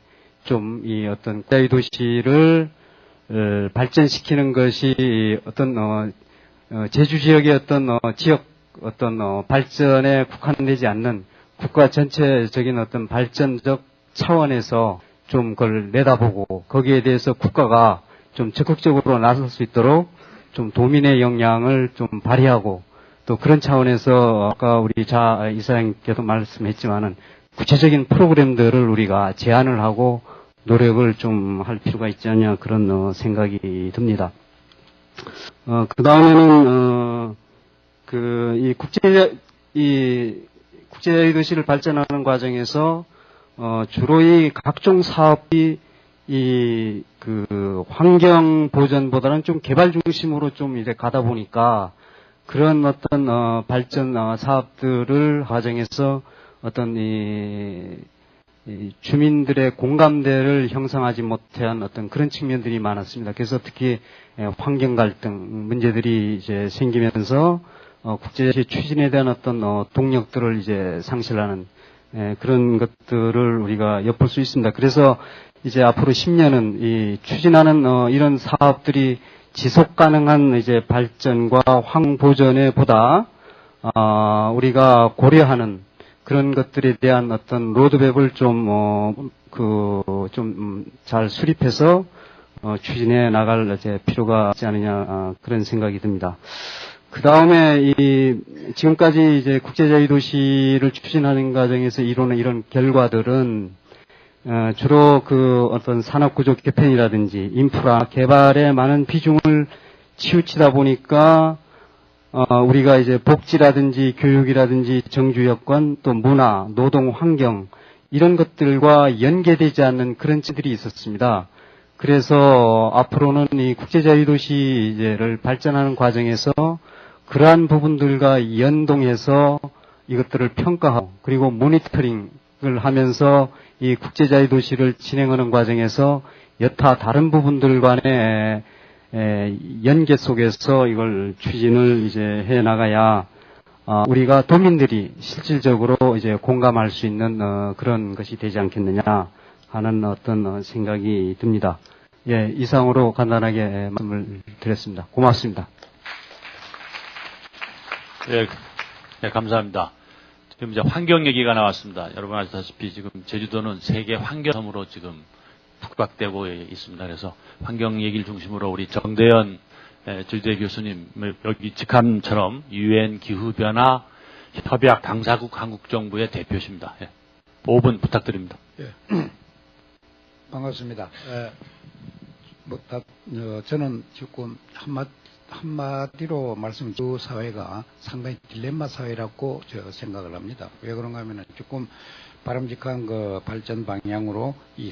좀 이 어떤 자유도시를 발전시키는 것이 어떤 제주 지역의 어떤 지역 어떤 발전에 국한되지 않는 국가 전체적인 어떤 발전적 차원에서 좀 그걸 내다보고 거기에 대해서 국가가 좀 적극적으로 나설 수 있도록 좀 도민의 역량을 좀 발휘하고 또 그런 차원에서 아까 우리 이사장님께도 말씀했지만은 구체적인 프로그램들을 우리가 제안을 하고 노력을 좀 할 필요가 있지 않냐 그런 생각이 듭니다. 그 다음에는 이 국제도시를 발전하는 과정에서 주로 이 각종 사업이 환경 보전보다는 좀 개발 중심으로 좀 이제 가다 보니까 그런 어떤 발전 사업들을 과정에서 어떤 주민들의 공감대를 형성하지 못한 어떤 그런 측면들이 많았습니다. 그래서 특히 환경 갈등 문제들이 이제 생기면서 국제제시 추진에 대한 어떤 동력들을 이제 상실하는 그런 것들을 우리가 엿볼 수 있습니다. 그래서 이제 앞으로 10년은 이 추진하는 이런 사업들이 지속 가능한 이제 발전과 환경 보전에 보다 우리가 고려하는 그런 것들에 대한 어떤 로드맵을 좀 잘 수립해서 추진해 나갈 이제 필요가 있지 않느냐 그런 생각이 듭니다. 그 다음에 지금까지 이제 국제자유도시를 추진하는 과정에서 이루는 이런 결과들은 주로 그 어떤 산업구조 개편이라든지 인프라 개발에 많은 비중을 치우치다 보니까 우리가 이제 복지라든지 교육이라든지 정주여건 또 문화, 노동 환경 이런 것들과 연계되지 않는 그런 찌들이 있었습니다. 그래서 앞으로는 이 국제자유도시를 발전하는 과정에서 그러한 부분들과 연동해서 이것들을 평가하고 그리고 모니터링을 하면서 이 국제자유도시를 진행하는 과정에서 여타 다른 부분들 간의 연계 속에서 이걸 추진을 이제 해 나가야 우리가 도민들이 실질적으로 이제 공감할 수 있는 그런 것이 되지 않겠느냐 하는 어떤 생각이 듭니다. 예, 이상으로 간단하게 말씀을 드렸습니다. 고맙습니다. 예, 감사합니다. 지금 이제 환경 얘기가 나왔습니다. 여러분 아시다시피 지금 제주도는 세계 환경섬으로 지금 북박되고 있습니다. 그래서 환경 얘기를 중심으로 우리 정대현 제주대 교수님 여기 직함처럼 UN 기후변화 협약 당사국 한국 정부의 대표십니다. 예. 5분 부탁드립니다. 예. 반갑습니다. 저는 지금 한마디로 말씀드린 사회가 상당히 딜레마 사회라고 생각을 합니다. 왜 그런가 하면은 조금 바람직한 그 발전 방향으로 이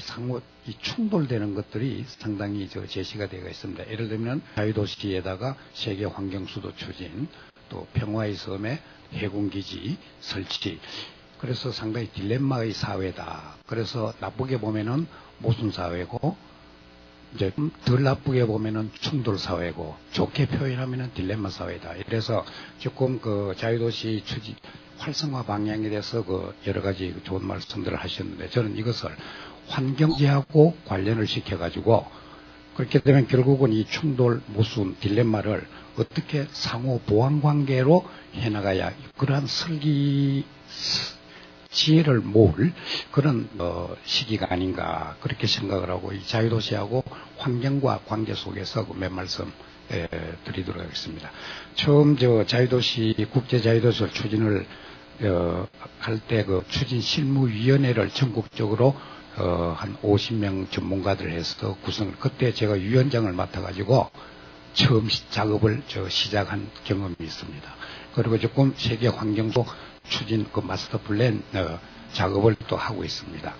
충돌되는 것들이 상당히 제시가 되어 있습니다. 예를 들면 자유도시에다가 세계 환경수도 추진, 또 평화의 섬에 해군기지 설치. 그래서 상당히 딜레마의 사회다. 그래서 나쁘게 보면은 모순 사회고, 이제 덜 나쁘게 보면은 충돌 사회고, 좋게 표현하면은 딜레마 사회다. 그래서 조금 그 자유도시 추진 활성화 방향에 대해서 그 여러 가지 좋은 말씀들을 하셨는데, 저는 이것을 환경제하고 관련을 시켜가지고 그렇게 되면 결국은 이 충돌, 모순, 딜레마를 어떻게 상호 보완 관계로 해나가야 그러한 지혜를 모을 그런 시기가 아닌가 그렇게 생각을 하고, 이 자유도시하고 환경과 관계 속에서 몇 말씀 드리도록 하겠습니다. 처음 자유도시 국제자유도시 추진을 할 때 그 추진 실무위원회를 전국적으로 한 50명 전문가들 해서 구성을, 그때 제가 위원장을 맡아가지고 처음 작업을 시작한 경험이 있습니다. 그리고 조금 세계 환경소 추진 그 마스터 플랜 작업을 또 하고 있습니다.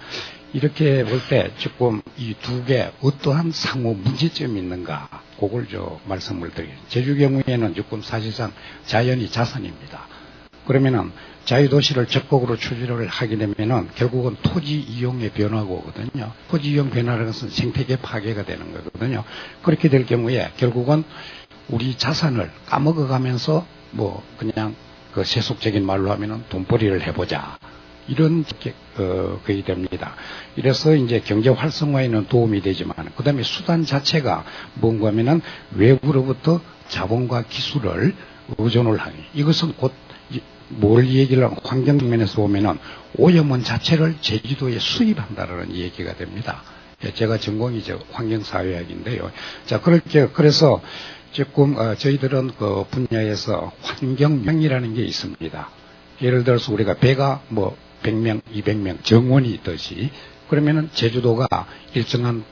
이렇게 볼 때 조금 이 두 개 어떠한 상호 문제점이 있는가 그걸 말씀을 드리겠습니다. 제주 경우에는 조금 사실상 자연이 자산입니다. 그러면은 자유도시를 적극으로 추진을 하게 되면은 결국은 토지 이용의 변화가 오거든요. 토지 이용 변화라는 것은 생태계 파괴가 되는 거거든요. 그렇게 될 경우에 결국은 우리 자산을 까먹어가면서 그냥 그 세속적인 말로 하면은 돈벌이를 해보자. 이런 그게 됩니다. 이래서 이제 경제 활성화에는 도움이 되지만, 그 다음에 수단 자체가 뭔가 하면은 외부로부터 자본과 기술을 의존을 하니, 이것은 곧 뭘 얘기를 하고 환경 면에서 보면은 오염원 자체를 제주도에 수입한다라는 얘기가 됩니다. 제가 전공이 환경사회학인데요. 자, 그래서 조금 저희들은 그 분야에서 환경명이라는 게 있습니다. 예를 들어서 우리가 배가 100명, 200명 정원이 있듯이, 그러면은 제주도가 일정한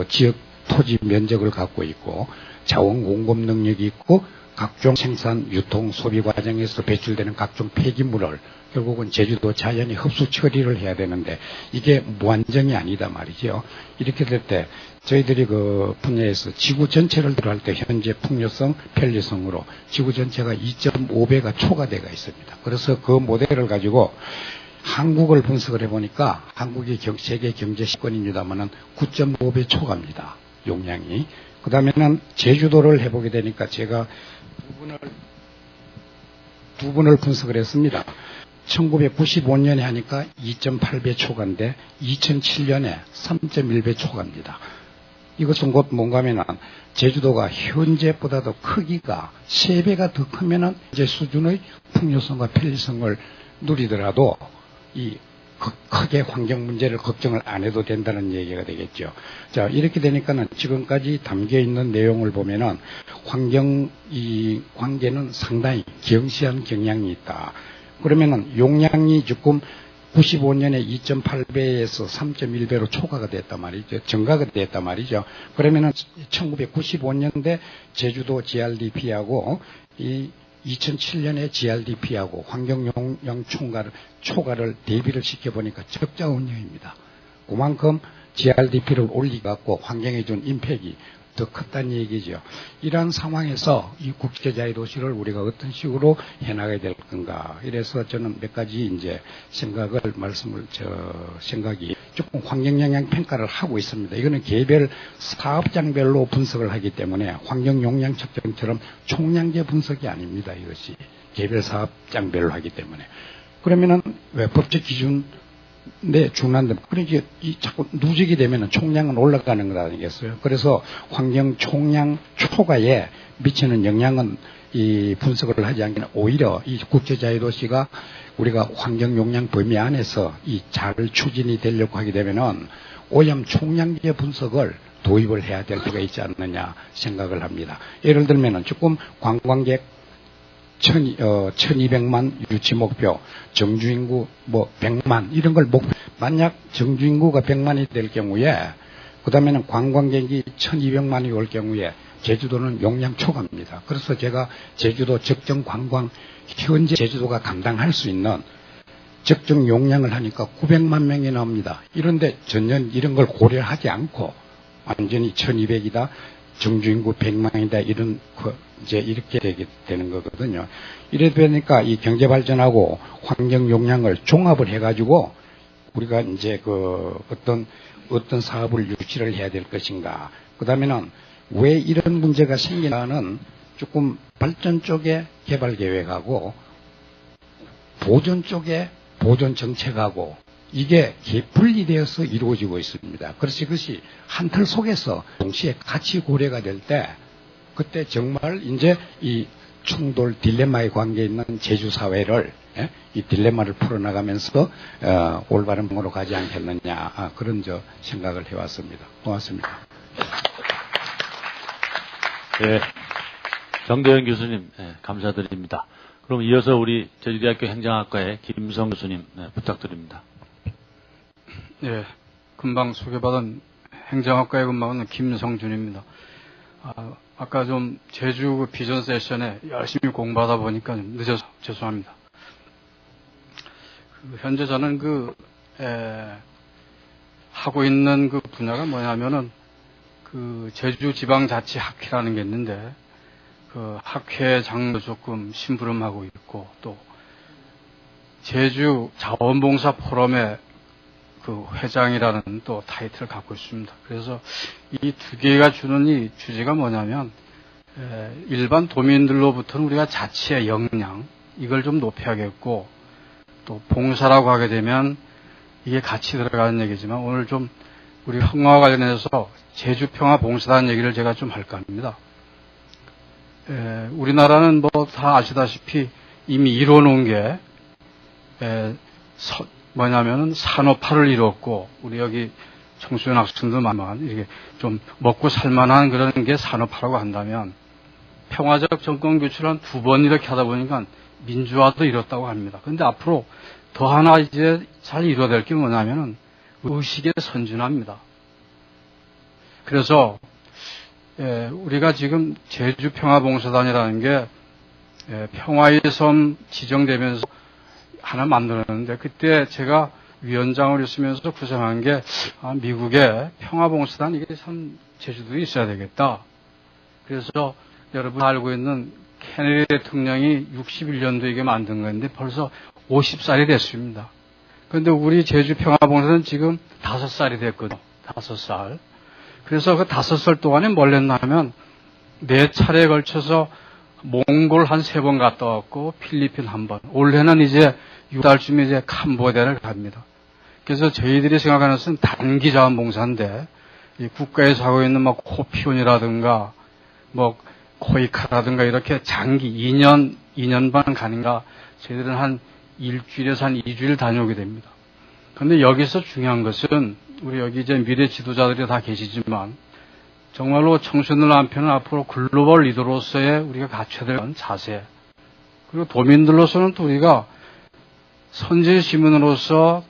지역 토지 면적을 갖고 있고 자원 공급 능력이 있고 각종 생산, 유통, 소비 과정에서 배출되는 각종 폐기물을 결국은 제주도 자연이 흡수 처리를 해야 되는데 이게 무한정이 아니다 말이죠. 이렇게 될 때 저희들이 그 분야에서 지구 전체를 들어갈 때 현재 풍요성, 편리성으로 지구 전체가 2.5배가 초과되어 있습니다. 그래서 그 모델을 가지고 한국을 분석을 해보니까 한국이 세계 경제 시권입니다만은 9.5배 초과입니다. 용량이. 그 다음에는 제주도를 해보게 되니까 제가 두 분을 분석을 했습니다. 1995년에 하니까 2.8배 초과인데 2007년에 3.1배 초과입니다. 이것은 곧 뭔가 하면은 제주도가 현재보다도 크기가 3배가 더 크면은 이제 수준의 풍요성과 편리성을 누리더라도 이 크게 환경 문제를 걱정을 안 해도 된다는 얘기가 되겠죠. 자, 이렇게 되니까는 지금까지 담겨 있는 내용을 보면은 이 관계는 상당히 경시한 경향이 있다. 그러면은 용량이 지금 95년에 2.8배에서 3.1배로 초과가 됐단 말이죠. 증가가 됐단 말이죠. 그러면은 1995년대 제주도 GRDP하고 이 2007년에 GRDP하고 환경 용량 초과를 대비를 시켜보니까 적자 운영입니다. 그만큼 GRDP를 올리갖고 환경에 준 임팩이 더 컸다는 얘기죠. 이러한 상황에서 이 국제자유도시를 우리가 어떤 식으로 해나가야 될 건가. 이래서 저는 몇 가지 이제 생각이 조금 환경영향 평가를 하고 있습니다. 이거는 개별 사업장별로 분석을 하기 때문에 환경용량 측정처럼 총량제 분석이 아닙니다. 이것이 개별 사업장별로 하기 때문에. 그러면은 왜 법적 기준 네, 중요한데, 그러니까 자꾸 누적이 되면 총량은 올라가는 거 아니겠어요? 그래서 환경 총량 초과에 미치는 영향은 이 분석을 하지 않기는 오히려 이 국제자유도시가 우리가 환경 용량 범위 안에서 이 잘 추진이 되려고 하게 되면은 오염 총량제 분석을 도입을 해야 될 때가 있지 않느냐 생각을 합니다. 예를 들면은 조금 관광객 1200만 유치 목표, 정주인구 100만 이런 걸 만약 정주인구가 100만이 될 경우에 그 다음에는 관광객이 1200만이 올 경우에 제주도는 용량 초과입니다. 그래서 제가 제주도 적정 관광 현재 제주도가 감당할 수 있는 적정 용량을 하니까 900만 명이 나옵니다. 이런데 전혀 이런 걸 고려하지 않고 완전히 1200이다. 정주인구 100만이다 이런 이제 이렇게 되는 거거든요. 이래 되니까 이 경제 발전하고 환경 용량을 종합을 해가지고 우리가 이제 어떤 사업을 유치를 해야 될 것인가. 그 다음에는 왜 이런 문제가 생기나는 조금 발전 쪽에 개발 계획하고 보존 쪽에 보존 정책하고 이게 분리되어서 이루어지고 있습니다. 그래서 이것이 한 틀 속에서 동시에 같이 고려가 될 때 그때 정말 이제 이 충돌 딜레마의 관계에 있는 제주 사회를 이 딜레마를 풀어나가면서 올바른 방으로 가지 않겠느냐 그런 생각을 해왔습니다. 고맙습니다. 네, 정대현 교수님 감사드립니다. 그럼 이어서 우리 제주대학교 행정학과의 김성 교수님 부탁드립니다. 예, 금방 소개받은 행정학과에 근무하는 김성준입니다. 아까 좀 제주 비전 세션에 열심히 공부하다 보니까 좀 늦어서 죄송합니다. 현재 저는 하고 있는 그 분야가 뭐냐면은 제주지방자치학회라는 게 있는데 그 학회 장도 조금 심부름하고 있고 또 제주 자원봉사 포럼의 그 회장이라는 또 타이틀을 갖고 있습니다. 그래서 이 두 개가 주는 이 주제가 뭐냐면 일반 도민들로부터는 우리가 자치의 역량 이걸 좀 높여야겠고 또 봉사라고 하게 되면 이게 같이 들어가는 얘기지만 오늘 좀 우리 평화와 관련해서 제주평화봉사단 얘기를 제가 좀 할까 합니다. 우리나라는 뭐 다 아시다시피 이미 이뤄놓은 게 뭐냐면은 산업화를 이뤘고 우리 여기 청소년 학생도 많지만 이렇게 좀 먹고 살만한 그런 게 산업화라고 한다면 평화적 정권 교체를 한 2번 이렇게 하다 보니까 민주화도 이뤘다고 합니다. 그런데 앞으로 더 하나 이제 잘 이루어야 될 게 뭐냐면은 의식의 선진화입니다. 그래서 우리가 지금 제주평화봉사단이라는 게 평화의 섬 지정되면서 하나 만들었는데 그때 제가 위원장을 있으면서 구성한 게 미국의 평화봉사단 이게 참 제주도에 있어야 되겠다. 그래서 여러분 알고 있는 케네디 대통령이 61년도에 이게 만든 건데 벌써 50살이 됐습니다. 그런데 우리 제주평화봉사는 지금 5살이 됐거든요. 5살. 그래서 그 5살 동안에 뭘 했냐면 4차례에 걸쳐서 몽골 한 3번 갔다 왔고 필리핀 1번. 올해는 이제 6달쯤에 이제 캄보디아를 갑니다. 그래서 저희들이 생각하는 것은 단기 자원봉사인데 이 국가에서 하고 있는 뭐 코피온이라든가 뭐 코이카라든가 이렇게 장기 2년 반 가는가 저희들은 한 일주일에서 한 2주일 다녀오게 됩니다. 그런데 여기서 중요한 것은 우리 여기 이제 미래 지도자들이 다 계시지만 정말로 청소년 한편은 앞으로 글로벌 리더로서의 우리가 갖춰야 될 자세 그리고 도민들로서는 또 우리가 선진 시민으로서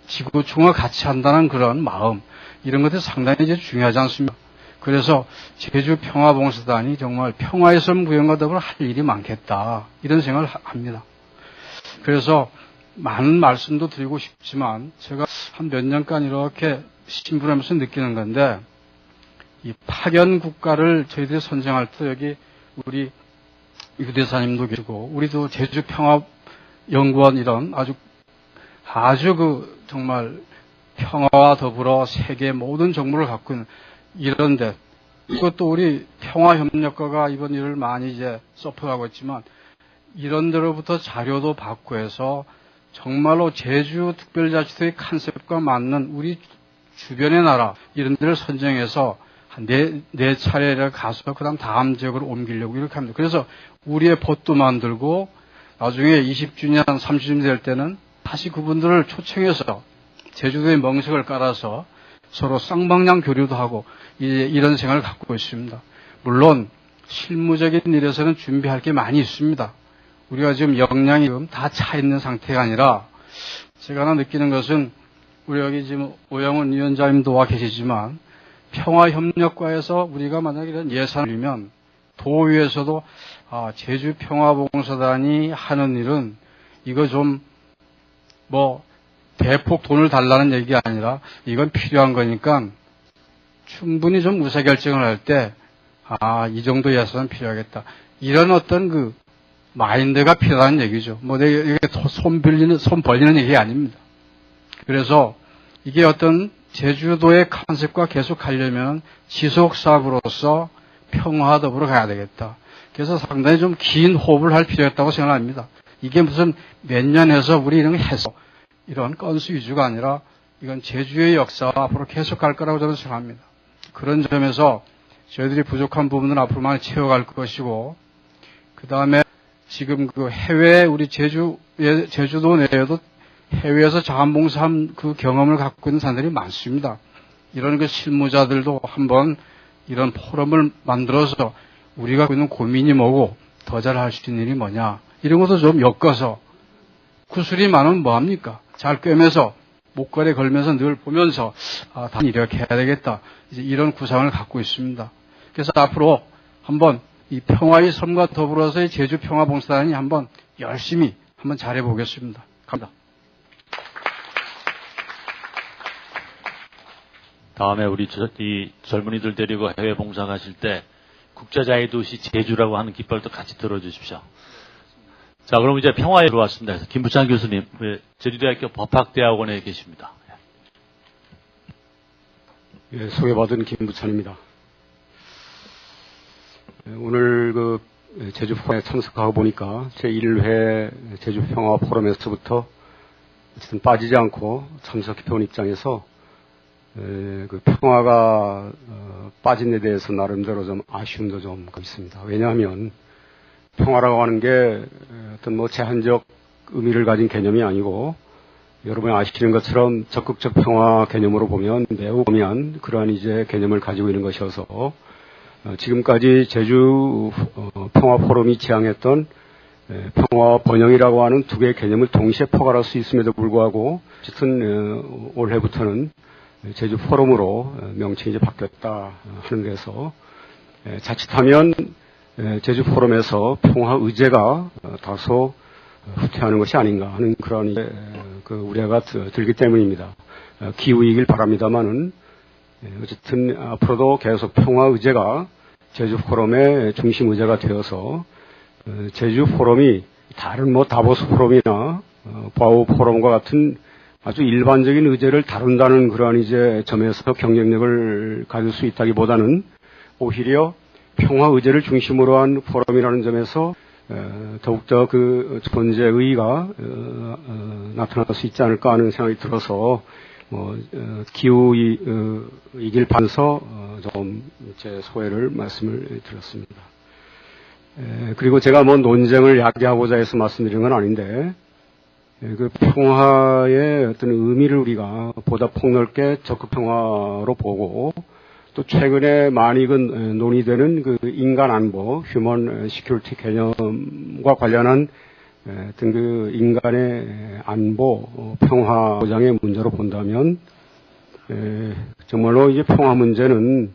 지구촌과 같이 한다는 그런 마음 이런 것들이 상당히 이제 중요하지 않습니까? 그래서 제주 평화봉사단이 정말 평화의 섬 구현과 더불어 할 일이 많겠다 이런 생각을 합니다. 그래서 많은 말씀도 드리고 싶지만 제가 한 몇 년간 이렇게 신분하면서 느끼는 건데 이 파견 국가를 저희들이 선정할 때 여기 우리 유 대사님도 계시고 우리도 제주 평화연구원 이런 아주 그 정말 평화와 더불어 세계 모든 정보를 갖고 있는 이런데 이것도 우리 평화협력가가 이번 일을 많이 이제 서포트하고 있지만 이런 데로부터 자료도 받고 해서 정말로 제주 특별자치도의 컨셉과 맞는 우리 주변의 나라 이런 데를 선정해서 한 네 차례를 가서 그다음 다음 지역으로 옮기려고 이렇게 합니다. 그래서 우리의 봇도 만들고 나중에 20주년, 30주년 될 때는 다시 그분들을 초청해서 제주도에 멍석을 깔아서 서로 쌍방향 교류도 하고 이런 생각을 갖고 있습니다. 물론 실무적인 일에서는 준비할 게 많이 있습니다. 우리가 지금 역량이 다 차 있는 상태가 아니라 제가 하나 느끼는 것은 우리 여기 지금 오영훈 위원장님도 와 계시지만 평화협력과에서 우리가 만약에 이런 예산을 주면 도의에서도 제주평화봉사단이 하는 일은 이거 좀 뭐 대폭 돈을 달라는 얘기가 아니라 이건 필요한 거니까 충분히 좀 의사결정을 할 때 이 정도 예산은 필요하겠다. 이런 어떤 그 마인드가 필요하다는 얘기죠. 뭐 이게 손 벌리는 얘기 아닙니다. 그래서 이게 어떤 제주도의 컨셉과 계속 하려면 지속 사업으로서 평화와 더불어 가야 되겠다. 그래서 상당히 좀 긴 호흡을 할 필요가 있다고 생각합니다. 이게 무슨 몇 년 해서 우리 이런 거 해서 이런 건수 위주가 아니라 이건 제주의 역사와 앞으로 계속 갈 거라고 저는 생각합니다. 그런 점에서 저희들이 부족한 부분은 앞으로 많이 채워갈 것이고 그 다음에 지금 그 해외 우리 제주도 내에도 해외에서 자원봉사한 그 경험을 갖고 있는 사람들이 많습니다. 이런 그 실무자들도 한번 이런 포럼을 만들어서 우리가 갖고 있는 고민이 뭐고 더 잘 할 수 있는 일이 뭐냐 이런 것도 좀 엮어서 구슬이 많으면 뭐합니까? 잘 꿰매서 목걸이에 걸면서 늘 보면서 다 이렇게 해야 되겠다. 이제 이런 구상을 갖고 있습니다. 그래서 앞으로 한번 이 평화의 섬과 더불어서의 제주 평화봉사단이 한번 열심히 한번 잘해 보겠습니다. 감사합니다. 다음에 우리 이 젊은이들 데리고 해외 봉사 가실 때 국제자유도시 제주라고 하는 깃발도 같이 들어주십시오. 자, 그럼 이제 평화에 들어왔습니다. 그래서 김부찬 교수님, 제주대학교 법학대학원에 계십니다. 예, 소개받은 김부찬입니다. 오늘 그 제주 포럼에 참석하고 보니까 제1회 제주 평화 포럼에서부터 어쨌든 빠지지 않고 참석해 온 입장에서 그 평화가 빠진 데 대해서 나름대로 좀 아쉬움도 좀 있습니다. 왜냐하면 평화라고 하는 게 어떤 뭐 제한적 의미를 가진 개념이 아니고 여러분이 아시는 것처럼 적극적 평화 개념으로 보면 매우 보면 그러한 이제 개념을 가지고 있는 것이어서 지금까지 제주 평화 포럼이 지향했던 평화 번영이라고 하는 두 개의 개념을 동시에 포괄할 수 있음에도 불구하고 어쨌든 올해부터는 제주 포럼으로 명칭이 이제 바뀌었다 하는 데서 자칫하면 제주 포럼에서 평화 의제가 다소 후퇴하는 것이 아닌가 하는 그런 그 우려가 들기 때문입니다. 기우이길 바랍니다만은 어쨌든 앞으로도 계속 평화 의제가 제주 포럼의 중심 의제가 되어서 제주 포럼이 다른 뭐 다보스 포럼이나 바오 포럼과 같은 아주 일반적인 의제를 다룬다는 그러한 이제 점에서 경쟁력을 가질 수 있다기보다는 오히려 평화 의제를 중심으로 한 포럼이라는 점에서 더욱더 그 존재의의가 나타날 수 있지 않을까 하는 생각이 들어서 기후이길 반서 좀 제 소회를 말씀을 드렸습니다. 그리고 제가 뭐 논쟁을 야기하고자 해서 말씀드린 건 아닌데 그 평화의 어떤 의미를 우리가 보다 폭넓게 적극 평화로 보고 또 최근에 많이 논의되는 그 인간 안보, 휴먼 시큐리티 개념과 관련한 어떤 그 인간의 안보, 평화 보장의 문제로 본다면 정말로 이제 평화 문제는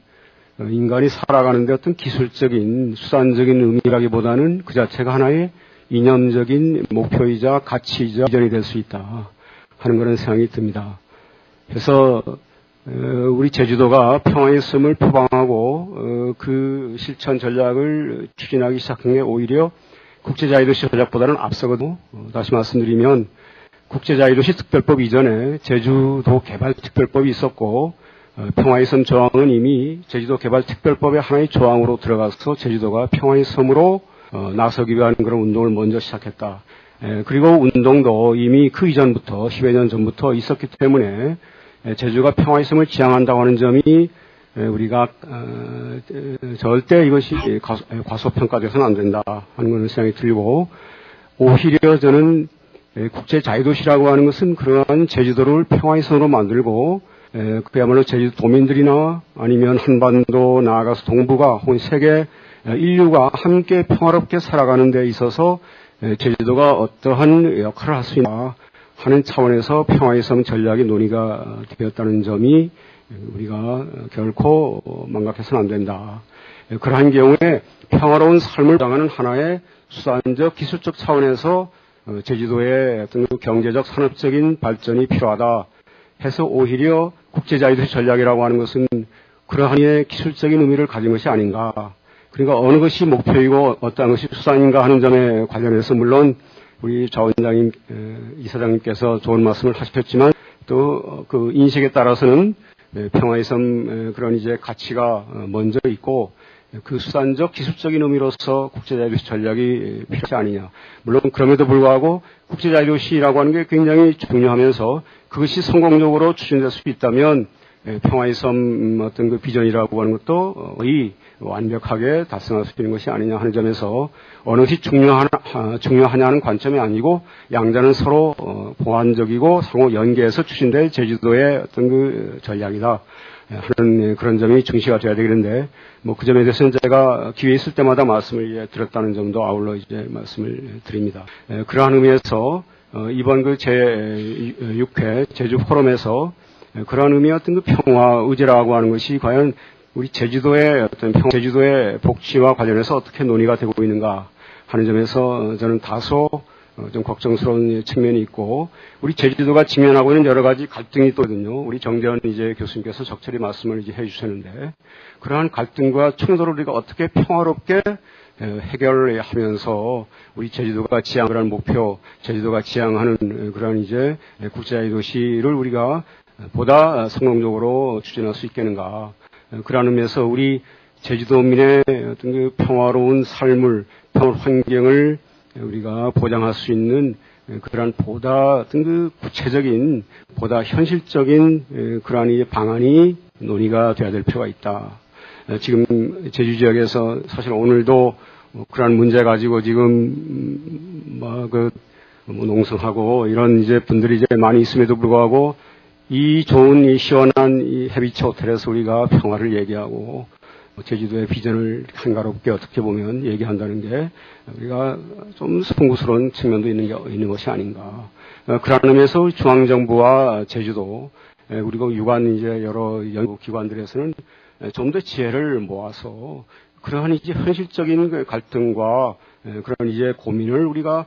인간이 살아가는데 어떤 기술적인 수단적인 의미라기보다는 그 자체가 하나의 이념적인 목표이자 가치이자 비전이 될 수 있다 하는 그런 생각이 듭니다. 그래서 우리 제주도가 평화의 섬을 표방하고 그 실천 전략을 추진하기 시작한 게 오히려 국제자유도시 전략보다는 앞서거든요. 다시 말씀드리면 국제자유도시 특별법 이전에 제주도 개발특별법이 있었고 평화의 섬 조항은 이미 제주도 개발특별법의 하나의 조항으로 들어가서 제주도가 평화의 섬으로 나서기 위한 그런 운동을 먼저 시작했다. 그리고 운동도 이미 그 이전부터 10여 년 전부터 있었기 때문에 제주가 평화의 섬을 지향한다고 하는 점이 우리가 절대 이것이 과소평가돼서는 안 된다 하는 그런 생각이 들고 오히려 저는 국제자유도시라고 하는 것은 그러한 제주도를 평화의 섬으로 만들고 그야말로 제주도 도민들이나 아니면 한반도 나아가서 동북아 혹은 세계 인류가 함께 평화롭게 살아가는 데 있어서 제주도가 어떠한 역할을 할 수 있나 하는 차원에서 평화의 섬 전략이 논의가 되었다는 점이 우리가 결코 망각해서는 안 된다. 그러한 경우에 평화로운 삶을 보장하는 하나의 수단적 기술적 차원에서 제주도의 어떤 경제적 산업적인 발전이 필요하다 해서 오히려 국제자유도시 전략이라고 하는 것은 그러한 기술적인 의미를 가진 것이 아닌가. 그러니까 어느 것이 목표이고 어떤 것이 수단인가 하는 점에 관련해서 물론 우리 자 원장님, 이사장님께서 좋은 말씀을 하셨지만 또 그 인식에 따라서는 평화의 섬 그런 이제 가치가 먼저 있고 그 수단적 기술적인 의미로서 국제자유도시 전략이 필요하지 아니냐. 물론 그럼에도 불구하고 국제자유도시라고 하는 게 굉장히 중요하면서 그것이 성공적으로 추진될 수 있다면 평화의 섬 어떤 그 비전이라고 하는 것도 거의 완벽하게 달성할 수 있는 것이 아니냐 하는 점에서 어느 것이 중요하냐는 관점이 아니고 양자는 서로 보완적이고 상호 연계해서 추진될 제주도의 어떤 그 전략이다 하는 그런 점이 중시가 돼야 되겠는데 뭐 그 점에 대해서는 제가 기회 있을 때마다 말씀을 드렸다는 점도 아울러 이제 말씀을 드립니다. 그러한 의미에서 이번 그 제6회 제주 포럼에서 그러한 의미의 어떤 그 평화 의제라고 하는 것이 과연 우리 제주도의 어떤 제주도의 복지와 관련해서 어떻게 논의가 되고 있는가 하는 점에서 저는 다소 좀 걱정스러운 측면이 있고 우리 제주도가 직면하고 있는 여러 가지 갈등이 있거든요. 우리 정재원 이제 교수님께서 적절히 말씀을 이제 해주셨는데 그러한 갈등과 충돌을 우리가 어떻게 평화롭게 해결하면서 우리 제주도가 지향하는 목표, 제주도가 지향하는 그런 이제 국제자유도시를 우리가 보다 성공적으로 추진할 수 있겠는가. 그러한 의미에서 우리 제주도민의 어떤 그 평화로운 삶을, 평화 환경을 우리가 보장할 수 있는 그러한 보다 어떤 그 구체적인, 보다 현실적인 그러한 이 방안이 논의가 돼야 될 필요가 있다. 지금 제주 지역에서 사실 오늘도 그러한 문제 가지고 지금 농성하고 이런 이제 분들이 이제 많이 있음에도 불구하고 이 좋은 이 시원한 이 해비치 호텔에서 우리가 평화를 얘기하고 제주도의 비전을 한가롭게 어떻게 보면 얘기한다는 게 우리가 좀 송구스러운 측면도 있는 것이 아닌가. 그런 의미에서 중앙정부와 제주도 그리고 유관 이제 여러 연구기관들에서는 좀 더 지혜를 모아서 그러한 이제 현실적인 갈등과 그런 이제 고민을 우리가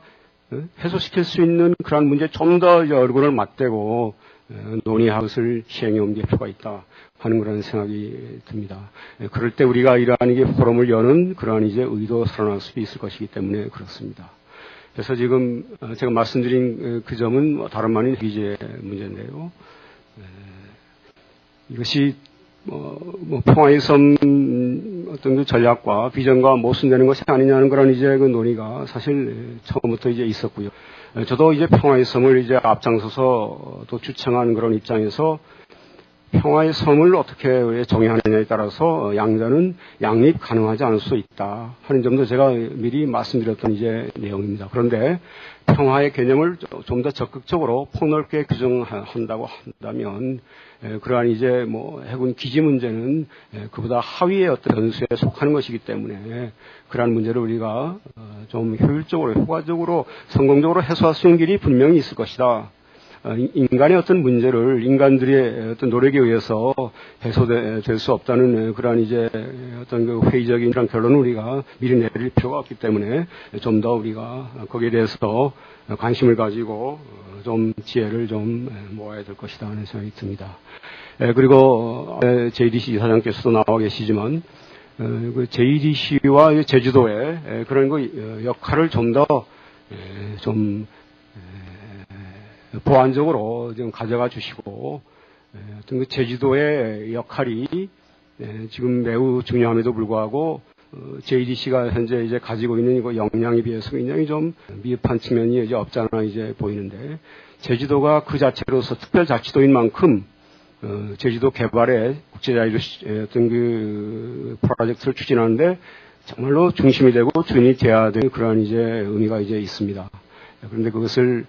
해소시킬 수 있는 그러한 문제에 좀 더 얼굴을 맞대고 논의할 것을 시행해 옮길 필요가 있다 하는 그런 생각이 듭니다. 그럴 때 우리가 이러한 이게 포럼을 여는 그러한 이제 의도 살아날 수 있을 것이기 때문에 그렇습니다. 그래서 지금 제가 말씀드린 그 점은 다름 아닌 기재 문제인데요. 이것이 평화의 섬 어떤 그 전략과 비전과 모순되는 것이 아니냐는 그런 이제 그 논의가 사실 처음부터 이제 있었고요. 저도 이제 평화의 섬을 이제 앞장서서 또 주창한 그런 입장에서 평화의 섬을 어떻게 정의하느냐에 따라서 양자는 양립 가능하지 않을 수 있다 하는 점도 제가 미리 말씀드렸던 이제 내용입니다. 그런데 평화의 개념을 좀 더 적극적으로 폭넓게 규정한다고 한다면 그러한 이제 해군 기지 문제는 그보다 하위의 어떤 변수에 속하는 것이기 때문에 그러한 문제를 우리가 좀 효율적으로 효과적으로 성공적으로 해소할 수 있는 길이 분명히 있을 것이다. 인간의 어떤 문제를 인간들의 어떤 노력에 의해서 해소될 수 없다는 그러한 이제 어떤 그 회의적인 그런 결론을 우리가 미리 내릴 필요가 없기 때문에 좀 더 우리가 거기에 대해서 관심을 가지고 좀 지혜를 좀 모아야 될 것이다 하는 생각이 듭니다. 그리고 JDC 사장께서도 나와 계시지만 그 JDC와 제주도의 그런 그 역할을 좀 더 보완적으로 좀 가져가 주시고 어떤 그 제주도의 역할이 지금 매우 중요함에도 불구하고 JDC가 현재 이제 가지고 있는 이거 역량에 비해서 굉장히 좀 미흡한 측면이 이제 없잖아 이제 보이는데 제주도가 그 자체로서 특별자치도인 만큼 제주도 개발에 국제자유도시 어떤 그 프로젝트를 추진하는데 정말로 중심이 되고 주인이 돼야 되는 그러한 이제 의미가 이제 있습니다. 그런데 그것을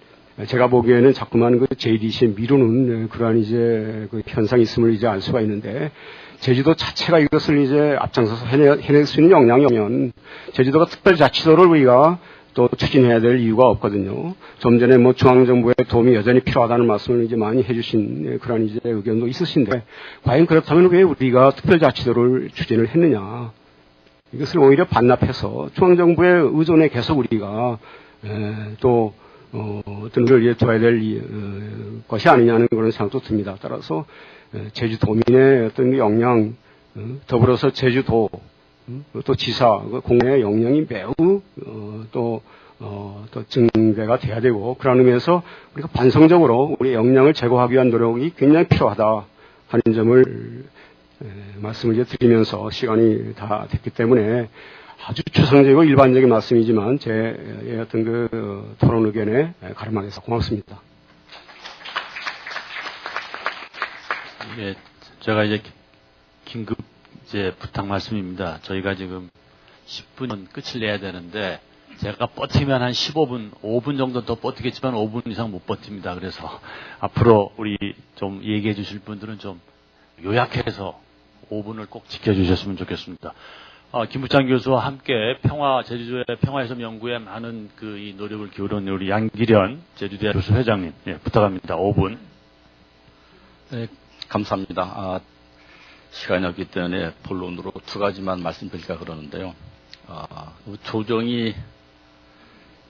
제가 보기에는 자꾸만 그 JDC에 미루는 그러한 이제 그 현상이 있음을 이제 알 수가 있는데 제주도 자체가 이것을 이제 앞장서서 해낼 수 있는 역량이면 제주도가 특별자치도를 우리가 또 추진해야 될 이유가 없거든요. 좀 전에 중앙정부의 도움이 여전히 필요하다는 말씀을 이제 많이 해주신 그런 이제 의견도 있으신데 과연 그렇다면 왜 우리가 특별자치도를 추진을 했느냐? 이것을 오히려 반납해서 중앙정부의 의존에 계속 우리가 또 어떤 걸 둬야 될 것이 아니냐는 그런 생각도 듭니다. 따라서 제주도민의 어떤 역량, 더불어서 제주도, 또 지사, 공무원의 역량이 매우 또 증대가 돼야 되고, 그런 의미에서 우리가 반성적으로 우리 역량을 제고하기 위한 노력이 굉장히 필요하다 하는 점을 말씀을 이제 드리면서 시간이 다 됐기 때문에 아주 추상적이고 일반적인 말씀이지만 제 어떤 그 토론 의견에 가름하겠습니다. 고맙습니다. 예, 제가 이제 긴급 이제 부탁 말씀입니다. 저희가 지금 10분 끝을 내야 되는데 제가 버티면 한 15분, 5분 정도 더 버티겠지만 5분 이상 못 버팁니다. 그래서 앞으로 우리 좀 얘기해 주실 분들은 좀 요약해서 5분을 꼭 지켜주셨으면 좋겠습니다. 김부창 교수와 함께 제주도의 평화해섬 연구에 많은 이 노력을 기울인 우리 양기련 제주대 교수 회장님, 부탁합니다. 5분. 네, 감사합니다. 시간이 없기 때문에 본론으로 두 가지만 말씀드릴까 그러는데요. 조정이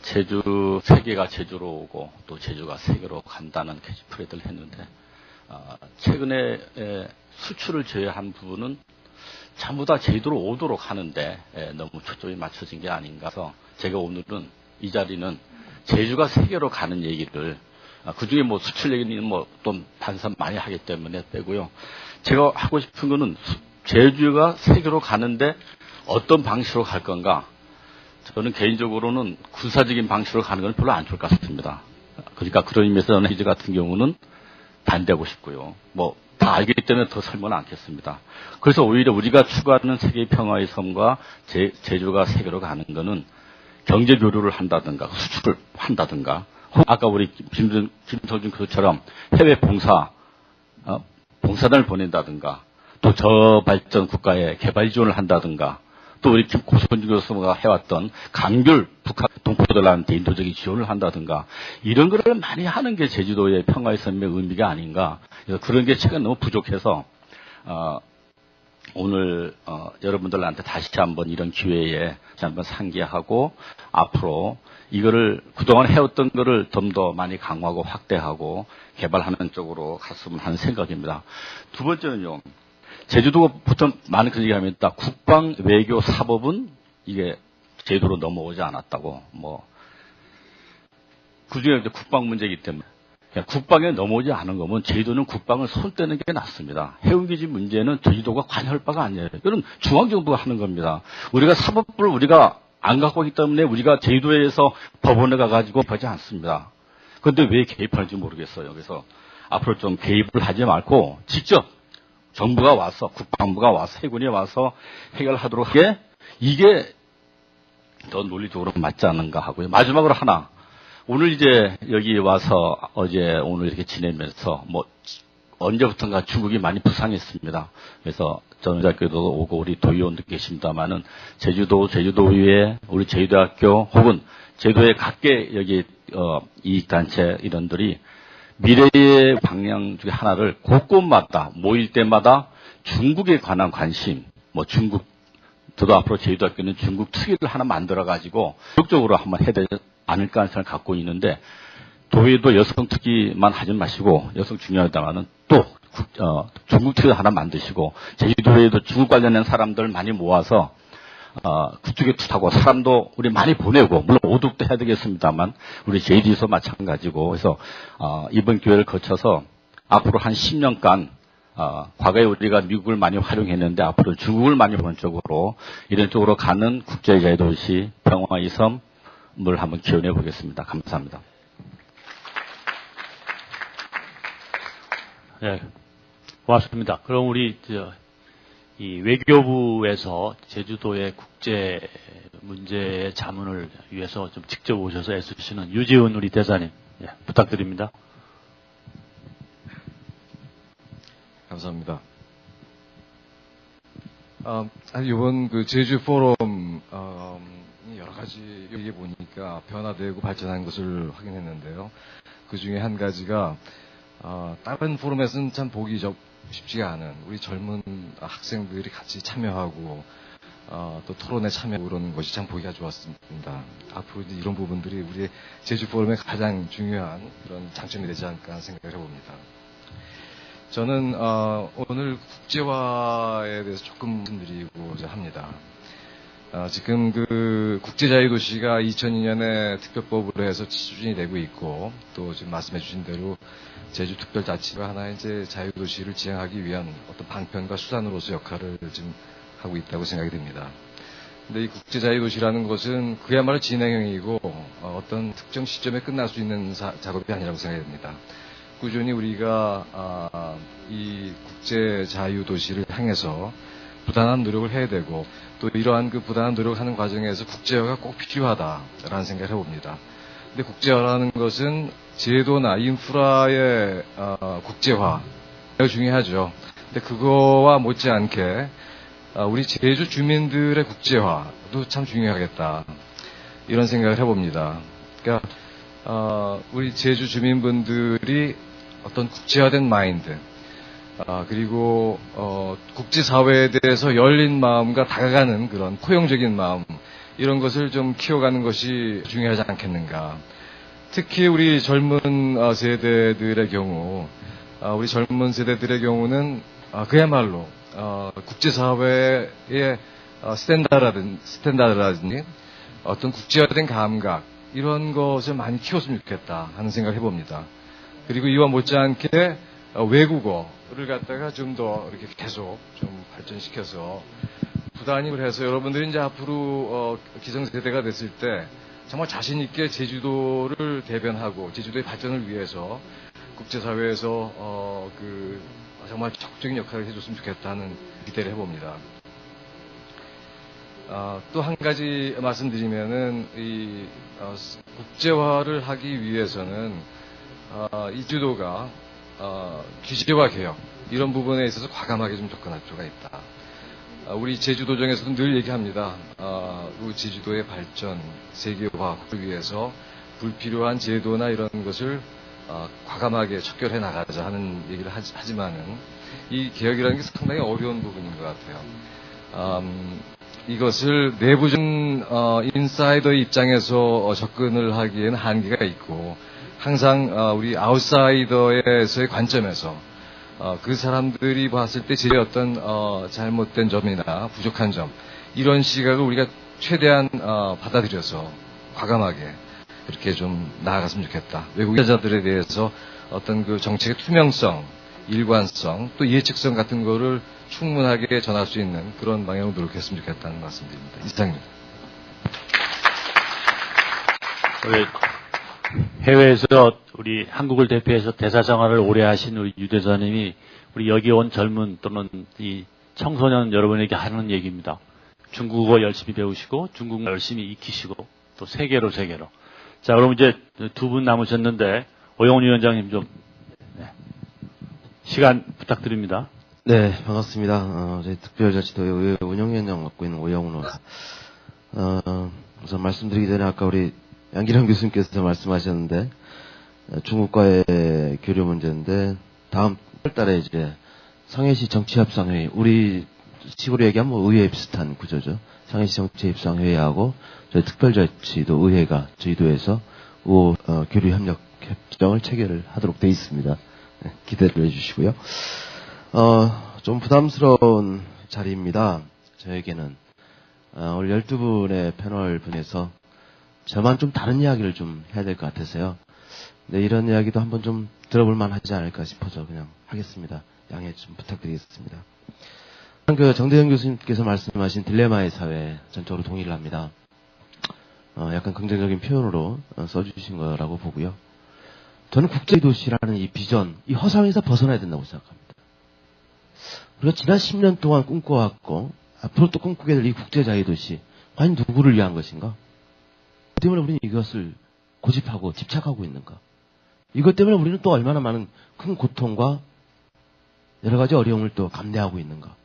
제주 세계가 제주로 오고 또 제주가 세계로 간다는 캐치프레이즈를 했는데 최근에 수출을 제외한 부분은 전부 다 제주도로 오도록 하는데 너무 초점이 맞춰진 게 아닌가 해서 제가 오늘은 이 자리는 제주가 세계로 가는 얘기를 그중에 수출 얘기는 좀 반사 많이 하기 때문에 빼고요. 제가 하고 싶은 거는 제주가 세계로 가는데 어떤 방식으로 갈 건가. 저는 개인적으로는 군사적인 방식으로 가는 건 별로 안 좋을 것 같습니다. 그러니까 그런 의미에서 저는 제주 같은 경우는 반대하고 싶고요. 다 알기 때문에 더 설명은 않겠습니다. 그래서 오히려 우리가 추구하는 세계 평화의 섬과 제주가 세계로 가는 거는 경제 교류를 한다든가 수출을 한다든가 아까 우리 김석준 교수처럼 해외 봉사단을 보낸다든가 또 저발전 국가에 개발 지원을 한다든가 또 우리 고선주 교수가 해왔던 감귤 북한 동포들한테 인도적인 지원을 한다든가 이런 거를 많이 하는 게 제주도의 평화의 섬의 의미가 아닌가. 그래서 그런 게 최근 너무 부족해서 오늘 여러분들한테 다시 한번 이런 기회에 다시 한번 상기하고 앞으로 이거를 그동안 해왔던 거를 좀 더 많이 강화하고 확대하고 개발하는 쪽으로 갔으면 하는 생각입니다. 두 번째는요. 제주도가 보통 많은 그런 얘기합니다. 국방, 외교, 사법은 이게 제주도로 넘어오지 않았다고 그중에 이제 국방 문제이기 때문에 국방에 넘어오지 않은 거면 제주도는 국방을 손 떼는 게 낫습니다. 해운기지 문제는 제주도가 관여할 바가 아니에요. 이건 중앙정부가 하는 겁니다. 우리가 사법부를 우리가 안 갖고 있기 때문에 우리가 제주도에서 법원에 가가지고 하지 않습니다. 그런데 왜 개입하는지 모르겠어요. 그래서 앞으로 좀 개입을 하지 말고 직접 정부가 와서 국방부가 와서 해군이 와서 해결하도록 하게 이게 더 논리적으로 맞지 않는가 하고요. 마지막으로 하나. 오늘 이제 여기 와서 어제 오늘 이렇게 지내면서 뭐 언제부턴가 중국이 많이 부상했습니다. 그래서 전자교도 오고 우리 도의원도 계십니다만은 제주도의회 우리 제주대학교 혹은 제주도의 각계 여기 이익단체 이런들이 미래의 방향 중에 하나를 곳곳마다 모일 때마다 중국에 관한 관심 뭐 중국 저도 앞으로 제주대학교는 중국 특위를 하나 만들어가지고 적극적으로 한번 해야 되지 않을까 하는 생각을 갖고 있는데 도의도 여성 특위만 하지 마시고 여성 중요하다가는 또 중국 특위 하나 만드시고 제주도에도 중국 관련된 사람들 많이 모아서 그쪽에 투하고 사람도 우리 많이 보내고 물론 오독도 해야 되겠습니다만 우리 JD에서 마찬가지고 그래서 이번 기회를 거쳐서 앞으로 한 10년간 과거에 우리가 미국을 많이 활용했는데 앞으로 중국을 많이 보는 쪽으로 이런 쪽으로 가는 국제자유도시 평화의 섬을 한번 기원해 보겠습니다. 감사합니다. 네, 고맙습니다. 그럼 우리 이 외교부에서 제주도의 국제 문제의 자문을 위해서 좀 직접 오셔서 애쓰시는 유지훈 우리 대사님 부탁드립니다. 감사합니다. 이번 그 제주 포럼 여러 가지 얘기해 보니까 변화되고 발전한 것을 확인했는데요. 그 중에 한 가지가 다른 포럼에서는 참 보기 쉽지가 않은 우리 젊은 학생들이 같이 참여하고 또 토론에 참여하고 그러는 것이 참 보기가 좋았습니다. 앞으로 이런 부분들이 우리 제주 포럼의 가장 중요한 그런 장점이 되지 않을까 하는 생각을 해봅니다. 저는 오늘 국제화에 대해서 조금 말씀드리고자 합니다. 지금 그 국제자유도시가 2002년에 특별법으로 해서 추진이 되고 있고 또 지금 말씀해 주신 대로 제주특별자치가 하나의 이제 자유도시를 지향하기 위한 어떤 방편과 수단으로서 역할을 지금 하고 있다고 생각이 됩니다. 근데 이 국제자유도시라는 것은 그야말로 진행형이고 어떤 특정 시점에 끝날 수 있는 작업이 아니라고 생각이 됩니다. 꾸준히 우리가 이 국제자유도시를 향해서 부단한 노력을 해야 되고 또 이러한 그 부단한 노력하는 과정에서 국제화가 꼭 필요하다라는 생각을 해봅니다. 근데 국제화라는 것은 제도나 인프라의 국제화 매우 중요하죠. 근데 그거와 못지않게 우리 제주 주민들의 국제화도 참 중요하겠다 이런 생각을 해봅니다. 그러니까 우리 제주 주민분들이 어떤 국제화된 마인드 그리고 국제사회에 대해서 열린 마음과 다가가는 그런 포용적인 마음 이런 것을 좀 키워가는 것이 중요하지 않겠는가. 특히 우리 젊은 세대들의 경우 우리 젊은 세대들의 경우는 그야말로 국제사회의 스탠다드라든지 어떤 국제화된 감각 이런 것을 많이 키웠으면 좋겠다 하는 생각을 해봅니다. 그리고 이와 못지않게 외국어를 갖다가 좀 더 이렇게 계속 좀 발전시켜서 부단임을 해서 여러분들이 이제 앞으로 기성세대가 됐을 때 정말 자신있게 제주도를 대변하고 제주도의 발전을 위해서 국제사회에서 정말 적극적인 역할을 해줬으면 좋겠다는 기대를 해봅니다. 또 한 가지 말씀드리면은 이 국제화를 하기 위해서는 이 제주도가 규제화 개혁 이런 부분에 있어서 과감하게 좀 접근할 필요가 있다. 우리 제주도정에서도 늘 얘기합니다. 우리 제주도의 발전, 세계화를 위해서 불필요한 제도나 이런 것을 과감하게 척결해 나가자 하는 얘기를 하지만은 이 개혁이라는 게 상당히 어려운 부분인 것 같아요. 이것을 내부적인 인사이더의 입장에서 접근을 하기에는 한계가 있고 항상 우리 아웃사이더에서의 관점에서 그 사람들이 봤을 때 제 어떤 잘못된 점이나 부족한 점 이런 시각을 우리가 최대한 받아들여서 과감하게 그렇게 좀 나아갔으면 좋겠다. 외국 투자자들에 대해서 어떤 그 정책의 투명성, 일관성, 또 예측성 같은 거를 충분하게 전할 수 있는 그런 방향으로 노력했으면 좋겠다는 말씀드립니다. 이상입니다. 해외에서 우리 한국을 대표해서 대사생활을 오래 하신 우리 유 대사님이 우리 여기 온 젊은 또는 이 청소년 여러분에게 하는 얘기입니다. 중국어 열심히 배우시고 중국어 열심히 익히시고 또 세계로. 자, 그럼 이제 두 분 남으셨는데 오영훈 위원장님 좀 시간 부탁드립니다. 네, 반갑습니다. 저희 특별자치도의 의회 운영위원장 맡고 있는 오영훈 우선 말씀드리기 전에 아까 우리 양기란 교수님께서 말씀하셨는데 중국과의 교류 문제인데 다음 달에 이제 상해시 정치협상회의, 우리 식으로 얘기하면 뭐 의회 비슷한 구조죠. 상해시 정치협상회의하고 저희 특별자치도 의회가 저희도에서 교류 협력 협정을 체결을 하도록 돼 있습니다. 네, 기대를 해주시고요. 좀 부담스러운 자리입니다. 저에게는 오늘 12분의 패널 분에서 저만 좀 다른 이야기를 좀 해야 될 것 같아서요. 네, 이런 이야기도 한번 좀 들어볼 만하지 않을까 싶어서 그냥 하겠습니다. 양해 좀 부탁드리겠습니다. 그 정대현 교수님께서 말씀하신 딜레마의 사회 전적으로 동의를 합니다. 약간 긍정적인 표현으로 써주신 거라고 보고요. 저는 국제도시라는 이 비전, 이 허상에서 벗어나야 된다고 생각합니다. 우리가 지난 10년 동안 꿈꿔왔고 앞으로 또 꿈꾸게 될 이 국제자유도시, 과연 누구를 위한 것인가? 때문에 우리는 이것을 고집하고 집착하고 있는가? 이것 때문에 우리는 또 얼마나 많은 큰 고통과 여러 가지 어려움을 또 감내하고 있는가?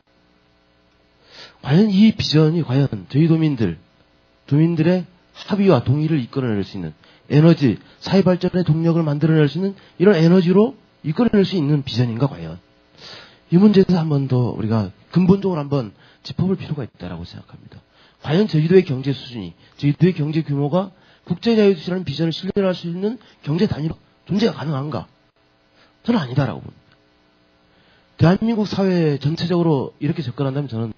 과연 이 비전이 과연 저희 도민들의 합의와 동의를 이끌어낼 수 있는 에너지, 사회 발전의 동력을 만들어낼 수 있는 이런 에너지로 이끌어낼 수 있는 비전인가 과연? 이 문제에서 한 번 더 우리가 근본적으로 한번 짚어볼 필요가 있다고 생각합니다. 과연 제주도의 경제 수준이, 제주도의 경제 규모가 국제자유도시라는 비전을 실현할 수 있는 경제 단위로 존재가 가능한가? 저는 아니다라고 봅니다. 대한민국 사회 전체적으로 이렇게 접근한다면 저는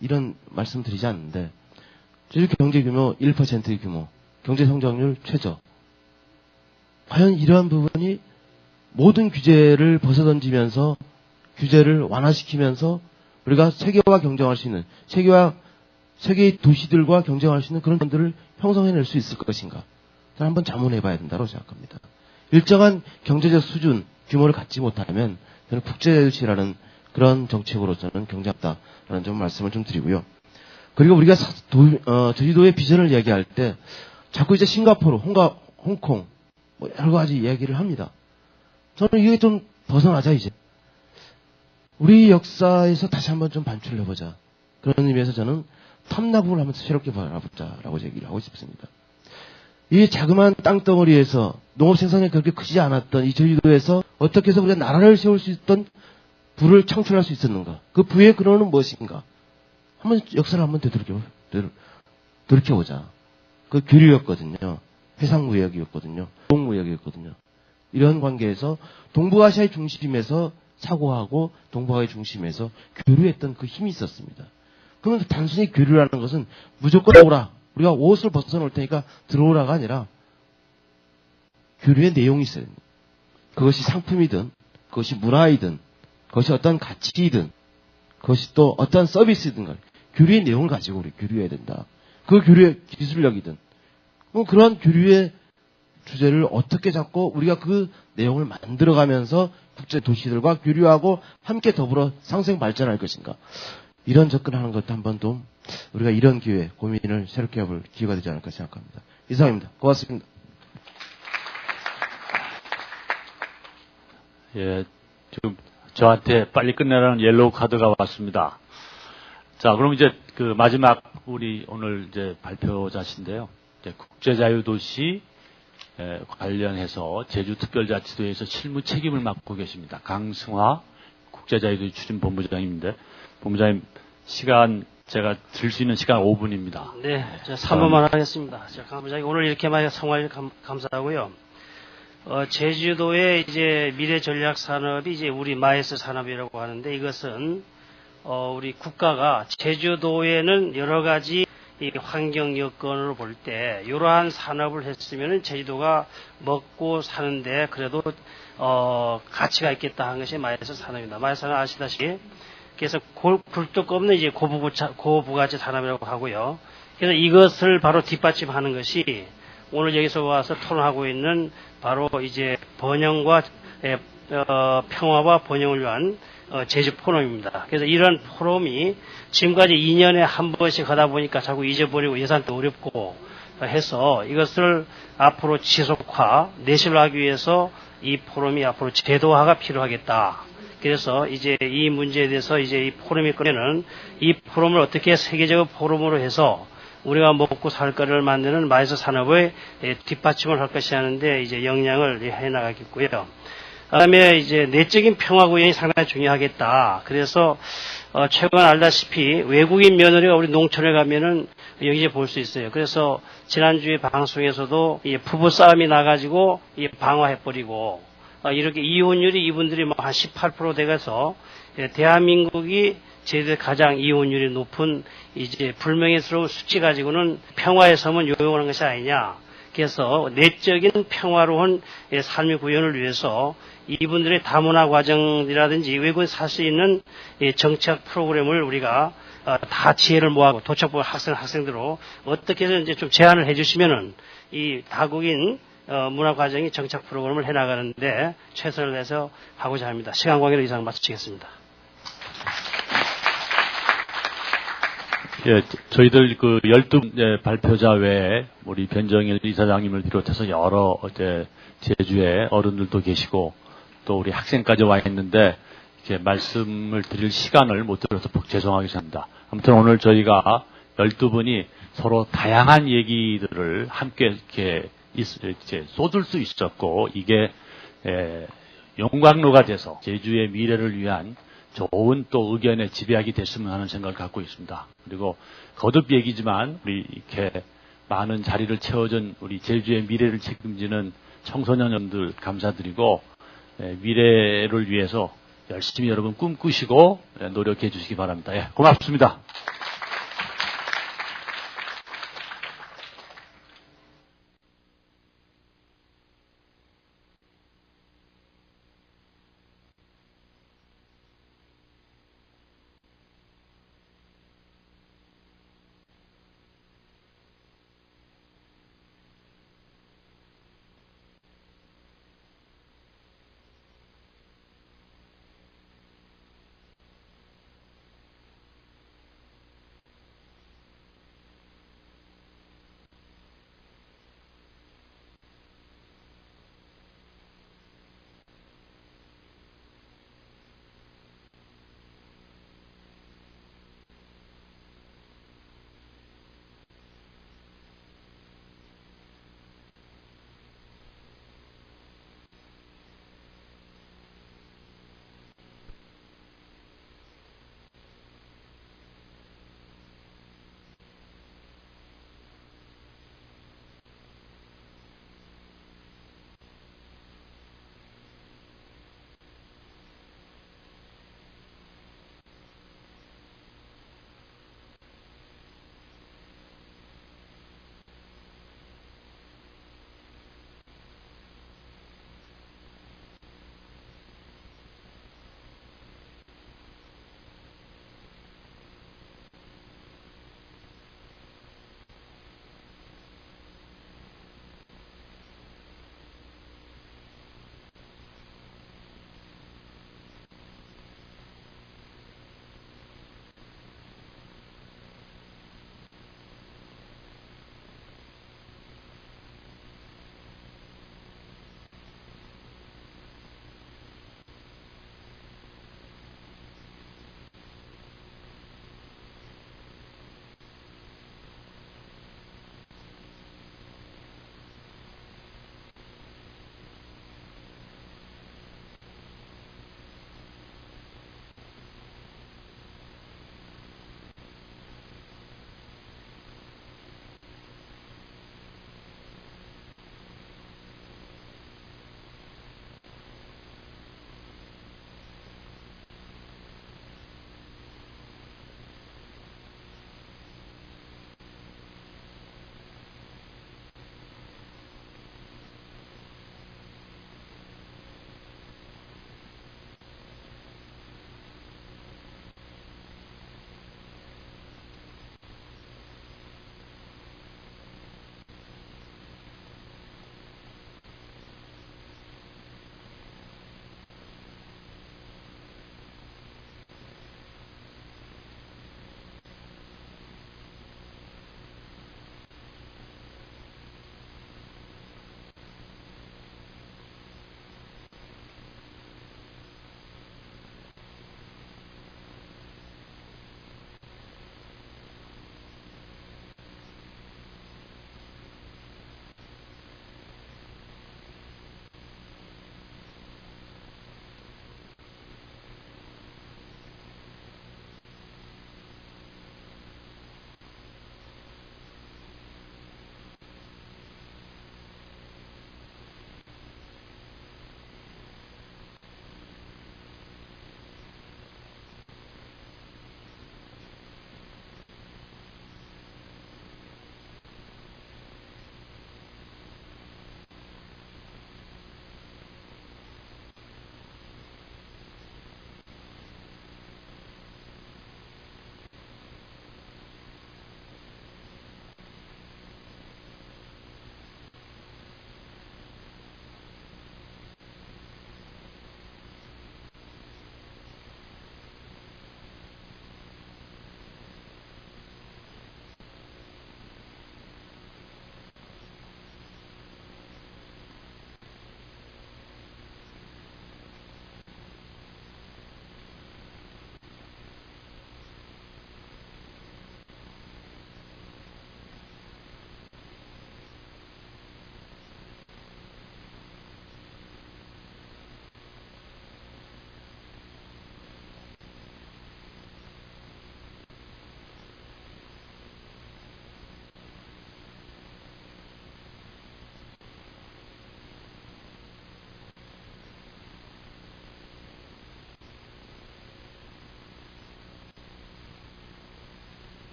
이런 말씀 드리지 않는데, 제주 경제 규모 1%의 규모, 경제 성장률 최저. 과연 이러한 부분이 모든 규제를 벗어던지면서 규제를 완화시키면서 우리가 세계와 경쟁할 수 있는, 세계의 도시들과 경쟁할 수 있는 그런 것들을 형성해낼 수 있을 것인가? 저는 한번 자문해봐야 된다고 생각합니다. 일정한 경제적 수준, 규모를 갖지 못하면 저는 국제도시라는 그런 정책으로 저는 경제없다라는 좀 말씀을 좀 드리고요. 그리고 우리가 제주도의 비전을 이야기할 때 자꾸 이제 싱가포르, 홍콩 뭐 여러 가지 이야기를 합니다. 저는 이게 좀 벗어나자 이제. 우리 역사에서 다시 한번 좀 반출을 해보자. 그런 의미에서 저는 탐나국을 한번 새롭게 바라보자라고 얘기를 하고 싶습니다. 이 자그마한 땅덩어리에서 농업 생산이 그렇게 크지 않았던 이 제주도에서 어떻게 해서 우리가 나라를 세울 수 있던 부를 창출할 수 있었는가? 그 부의 근원은 무엇인가? 한번 역사를 한번 되돌이켜보자. 그 교류였거든요. 해상무역이었거든요. 동무역이었거든요. 이런 관계에서 동북아시아의 중심에서 사고하고 동북아의 중심에서 교류했던 그 힘이 있었습니다. 그러면 단순히 교류라는 것은 무조건 오라. 우리가 옷을 벗어놓을 테니까 들어오라가 아니라 교류의 내용이 있어요. 그것이 상품이든 그것이 문화이든 그것이 어떤 가치이든 그것이 또 어떤 서비스이든 간에 교류의 내용을 가지고 우리 교류해야 된다. 그 교류의 기술력이든 그러한 교류의 주제를 어떻게 잡고 우리가 그 내용을 만들어가면서 국제 도시들과 교류하고 함께 더불어 상생 발전할 것인가. 이런 접근하는 것도 한번 좀 우리가 이런 기회, 고민을 새롭게 해볼 기회가 되지 않을까 생각합니다. 이상입니다. 고맙습니다. 예, 지금 저한테 빨리 끝내라는 옐로우 카드가 왔습니다. 자, 그럼 이제 그 마지막 우리 오늘 이제 발표자신데요. 이제 국제자유도시 관련해서 제주특별자치도에서 실무 책임을 맡고 계십니다. 강승화 국제자유도시 추진본부장님인데, 본부장님 시간 제가 들 수 있는 시간 5분입니다. 네, 제가 3분만 하겠습니다. 본부장님 오늘 이렇게 많이 성화해 감사하고요. 제주도의 이제 미래 전략 산업이 이제 우리 마에스 산업이라고 하는데, 이것은 우리 국가가 제주도에는 여러 가지 이 환경 여건으로 볼 때 이러한 산업을 했으면 제주도가 먹고 사는데 그래도 가치가 있겠다 하는 것이 마이스 산업입니다. 마이스 산업 아시다시피 그래서 굴뚝 없는 이제 고부가치 산업이라고 하고요. 그래서 이것을 바로 뒷받침하는 것이 오늘 여기서 와서 토론하고 있는 바로 이제 번영과 평화와 번영을 위한 제주 포럼입니다. 그래서 이런 포럼이 지금까지 2년에 한 번씩 하다 보니까 자꾸 잊어버리고 예산도 어렵고 해서 이것을 앞으로 지속화, 내실을 하기 위해서 이 포럼이 앞으로 제도화가 필요하겠다. 그래서 이제 이 문제에 대해서 이제 이 포럼이 꺼내는 이 포럼을 어떻게 세계적 포럼으로 해서 우리가 먹고 살 거를 만드는 마이스 산업의 뒷받침을 할 것이 하는데 이제 역량을 해 나가겠고요. 그다음에 이제 내적인 평화 구현이 상당히 중요하겠다. 그래서 최근 알다시피 외국인 며느리가 우리 농촌에 가면은 여기에 볼 수 있어요. 그래서 지난주에 방송에서도 부부 싸움이 나가지고 방화해버리고 이렇게 이혼율이 이분들이 뭐 한 18% 돼가서 대한민국이 제주도에 가장 이혼율이 높은 이제 불명예스러운 수치 가지고는 평화의 섬은 요용하는 것이 아니냐. 그래서 내적인 평화로운 삶의 구현을 위해서 이분들의 다문화 과정이라든지 외국에 살 수 있는 정책 프로그램을 우리가 다 지혜를 모아고 도착부 학생들로 어떻게 해서 이제 좀 제안을 해주시면은 이 다국인 문화 과정이 정책 프로그램을 해나가는데 최선을 다해서 하고자 합니다. 시간 관계로 이상 마치겠습니다. 예, 저희들 그 12 발표자 외에 우리 변정일 이사장님을 비롯해서 여러 제주의 어른들도 계시고 또 우리 학생까지 와 있는데 이렇게 말씀을 드릴 시간을 못 드려서 죄송하게 생각합니다. 아무튼 오늘 저희가 12분이 서로 다양한 얘기들을 함께 이렇게 쏟을 수 있었고 이게 용광로가 돼서 제주의 미래를 위한 좋은 또 의견의 집약이 됐으면 하는 생각을 갖고 있습니다. 그리고 거듭 얘기지만 우리 이렇게 많은 자리를 채워준 우리 제주의 미래를 책임지는 청소년들 감사드리고 미래를 위해서 열심히 여러분 꿈꾸시고 노력해 주시기 바랍니다. 예, 고맙습니다.